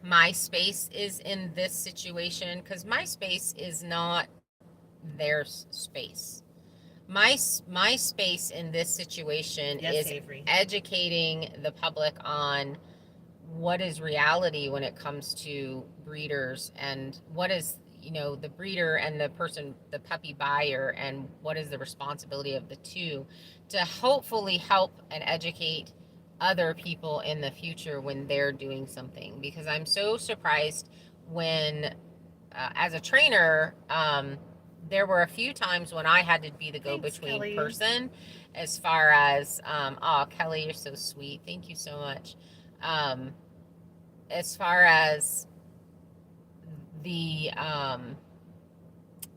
my space is in this situation, because my space is not their space. My space in this situation Yes, is Avery. educating the public on what is reality when it comes to breeders, and what is, the breeder and the person, the puppy buyer, and what is the responsibility of the two, to hopefully help and educate other people in the future when they're doing something. Because I'm so surprised when, as a trainer, there were a few times when I had to be the go-between person, as far as, oh, Kelly, you're so sweet. Thank you so much. As far as the,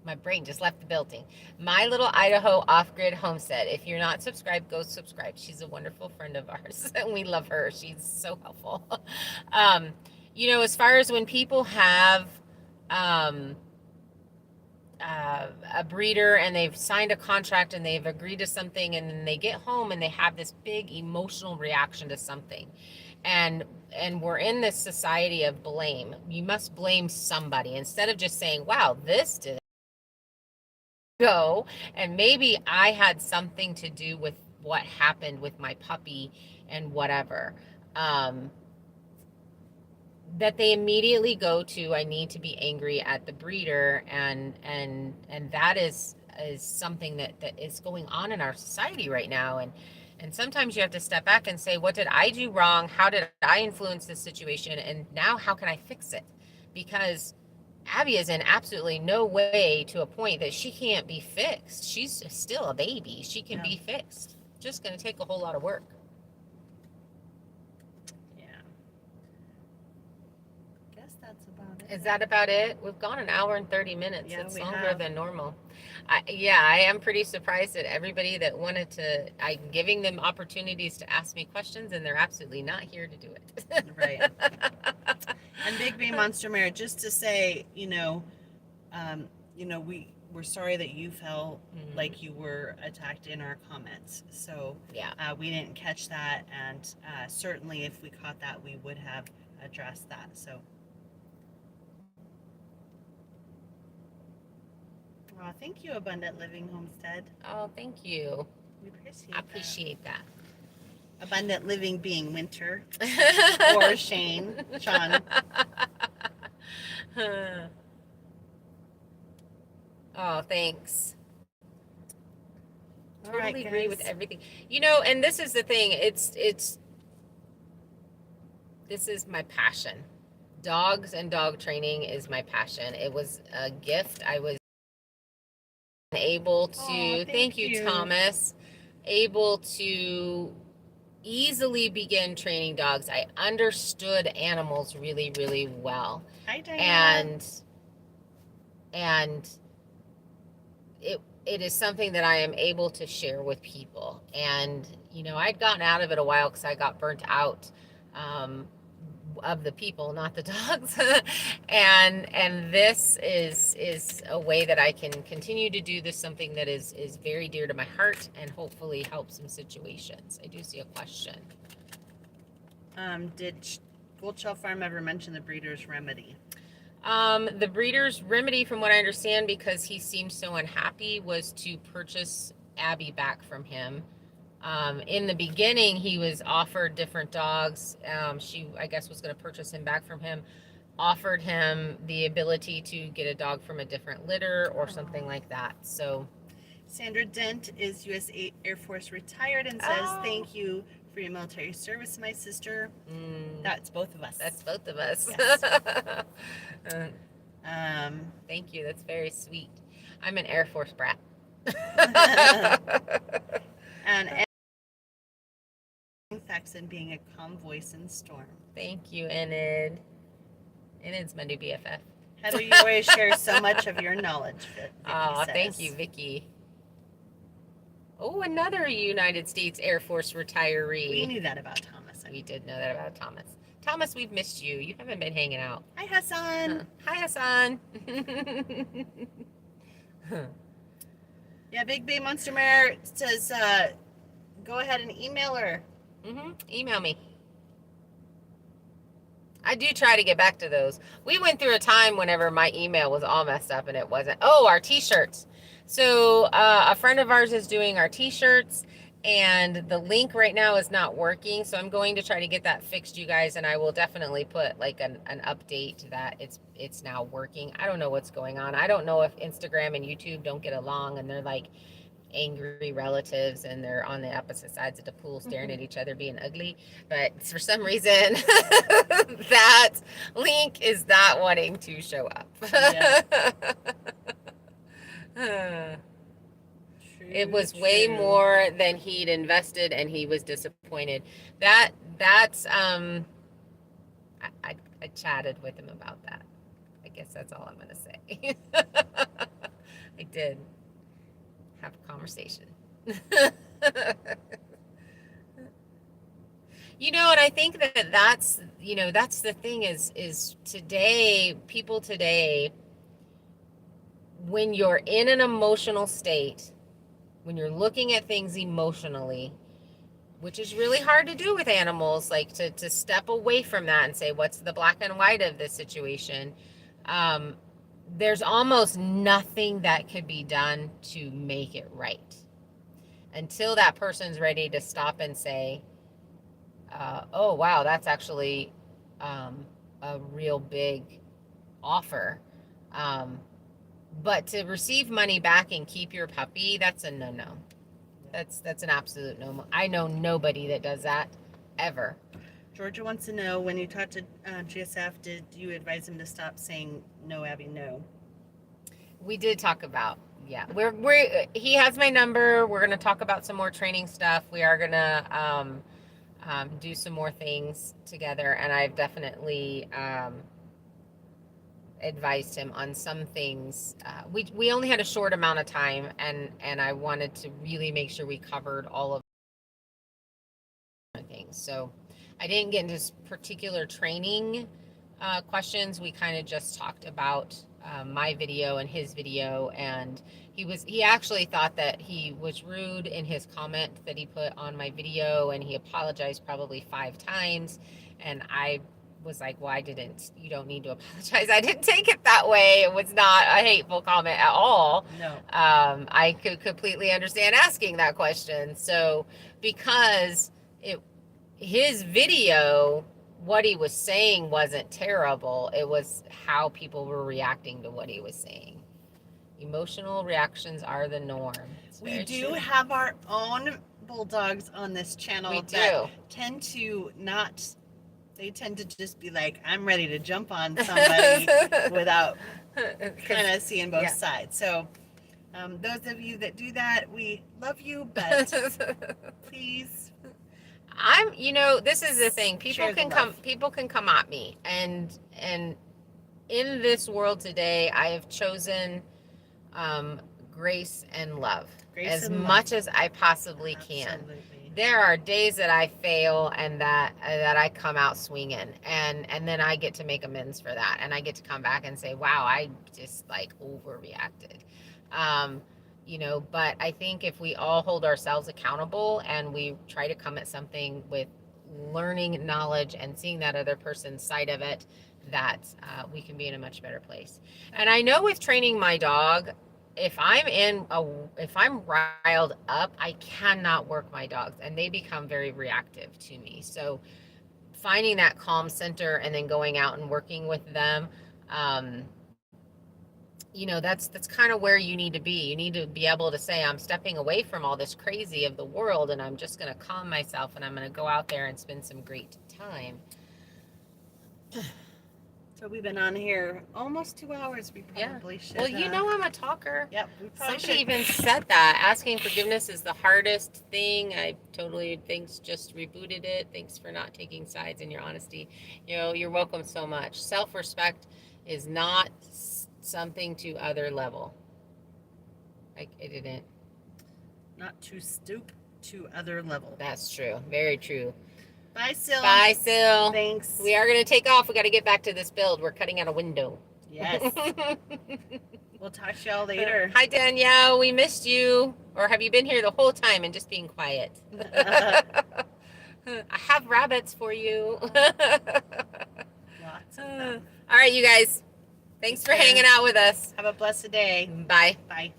my brain just left the building. My Little Idaho Off-Grid Homestead. If you're not subscribed, go subscribe. She's a wonderful friend of ours, and we love her. She's so helpful. As far as when people have, um, a breeder and they've signed a contract and they've agreed to something, and then they get home and they have this big emotional reaction to something, and we're in this society of blame. You must blame somebody instead of just saying, wow, this did go, and maybe I had something to do with what happened with my puppy and whatever. That they immediately go to, I need to be angry at the breeder, and that is something that is going on in our society right now. And sometimes you have to step back and say, what did I do wrong? How did I influence this situation? And now how can I fix it? Because Abby is in absolutely no way to a point that she can't be fixed. She's still a baby. She can be fixed. Just going to take a whole lot of work. That's about it. Is that about it? We've gone an hour and 30 minutes. Yeah, it's we longer have. than normal. I am pretty surprised at everybody that wanted to. I'm giving them opportunities to ask me questions, and they're absolutely not here to do it. Right. And Big Bay Monster Mare, just to say, we're sorry that you felt like you were attacked in our comments. So Yeah. We didn't catch that, and certainly if we caught that, we would have addressed that. So. Oh, thank you, Abundant Living Homestead. Oh, thank you. We I appreciate that. Abundant Living being Winter or Sean. Oh, thanks. All Totally right, agree with everything. And this is the thing. This is my passion. Dogs and dog training is my passion. It was a gift. I was able to, thank you, Thomas, able to easily begin training dogs. I understood animals really, really well. Hi, Diana. And it is something that I am able to share with people. And, you know, I'd gotten out of it a while because I got burnt out of the people, not the dogs. and this is a way that I can continue to do this, something that is very dear to my heart and hopefully help some situations. I do see a question. Did Goldshell Farm ever mention the breeder's remedy? The breeder's remedy, from what I understand, because he seemed so unhappy, was to purchase Abby back from him. In the beginning, he was offered different dogs. She, I guess, was going to purchase him back from him, offered him the ability to get a dog from a different litter or something like that. So, Sandra Dent is U.S. Air Force retired and says, "Thank you for your military service, my sister." That's both of us. That's both of us. Yes. Thank you. That's very sweet. I'm an Air Force brat. And Faxon being a calm voice in the storm. Thank you, Enid. Enid's my new BFF. Heather, you always share so much of your knowledge. Oh, thank you, Vicky. Oh, another United States Air Force retiree. We knew that about Thomas. We did know that about Thomas. Thomas, we've missed you. You haven't been hanging out. Hi, Hassan. Hi, Hassan. Yeah, Big Bay Monster Mare says, go ahead and email her. Email me. I do try to get back to those. We went through a time whenever my email was all messed up and it wasn't. Oh, our t-shirts. So a friend of ours is doing our t-shirts, and the link right now is not working. So I'm going to try to get that fixed, you guys, and I will definitely put like an update that it's now working. I don't know what's going on. I don't know if Instagram and YouTube don't get along and they're like angry relatives and they're on the opposite sides of the pool staring at each other being ugly, but for some reason that link is not wanting to show up. It was way more than he'd invested and he was disappointed. That's I chatted with him about that. I guess that's all I'm gonna say. I did have a conversation. You know, and I think that's, you know, that's the thing is today, people today, when you're in an emotional state, when you're looking at things emotionally, which is really hard to do with animals, like to step away from that and say, what's the black and white of this situation? There's almost nothing that could be done to make it right until that person's ready to stop and say, oh, wow, that's actually a real big offer. But to receive money back and keep your puppy, that's a no-no. That's an absolute no. I know nobody that does that ever. Georgia wants to know, when you talked to GSF, did you advise him to stop saying no, Abby, no? We did talk about, yeah. He has my number. We're gonna talk about some more training stuff. We are gonna do some more things together, and I've definitely advised him on some things. We only had a short amount of time, and I wanted to really make sure we covered all of things. So I didn't get into particular training questions. We kind of just talked about my video and his video, and he actually thought that he was rude in his comment that he put on my video, and he apologized probably 5 times, and I was like, well, you don't need to apologize. I didn't take it that way. It was not a hateful comment at all. No. I could completely understand asking that question. So because his video, what he was saying wasn't terrible. It was how people were reacting to what he was saying. Emotional reactions are the norm. We do have our own bulldogs on this channel tend to just be like, I'm ready to jump on somebody without kind of seeing both sides. So those of you that do that, we love you, but please. This is the thing. Share the love. People can come at me, and in this world today, I have chosen grace and love Grace as and much love. as I possibly can. Absolutely. There are days that I fail and that I come out swinging, and then I get to make amends for that, and I get to come back and say, wow, I just like overreacted. But I think if we all hold ourselves accountable and we try to come at something with learning knowledge and seeing that other person's side of it, that we can be in a much better place. And I know with training my dog, if I'm riled up, I cannot work my dogs, and they become very reactive to me. So finding that calm center and then going out and working with them, that's kind of where you need to be. You need to be able to say, I'm stepping away from all this crazy of the world, and I'm just going to calm myself, and I'm going to go out there and spend some great time. So we've been on here almost 2 hours. We probably should. Well, I'm a talker. Yep. We probably Somebody should. even said that. Asking forgiveness is the hardest thing. I totally just rebooted it. Thanks for not taking sides and your honesty. You're welcome so much. Self-respect is not something to other level. I didn't. Not to stoop to other level. That's true. Very true. Bye, Sil. Bye, Sil. Thanks. We are going to take off. We got to get back to this build. We're cutting out a window. Yes. We'll talk to y'all later. Hi, Danielle. We missed you. Or have you been here the whole time and just being quiet? I have rabbits for you. Lots of them. All right, you guys. Thanks for hanging out with us. Have a blessed day. Bye. Bye.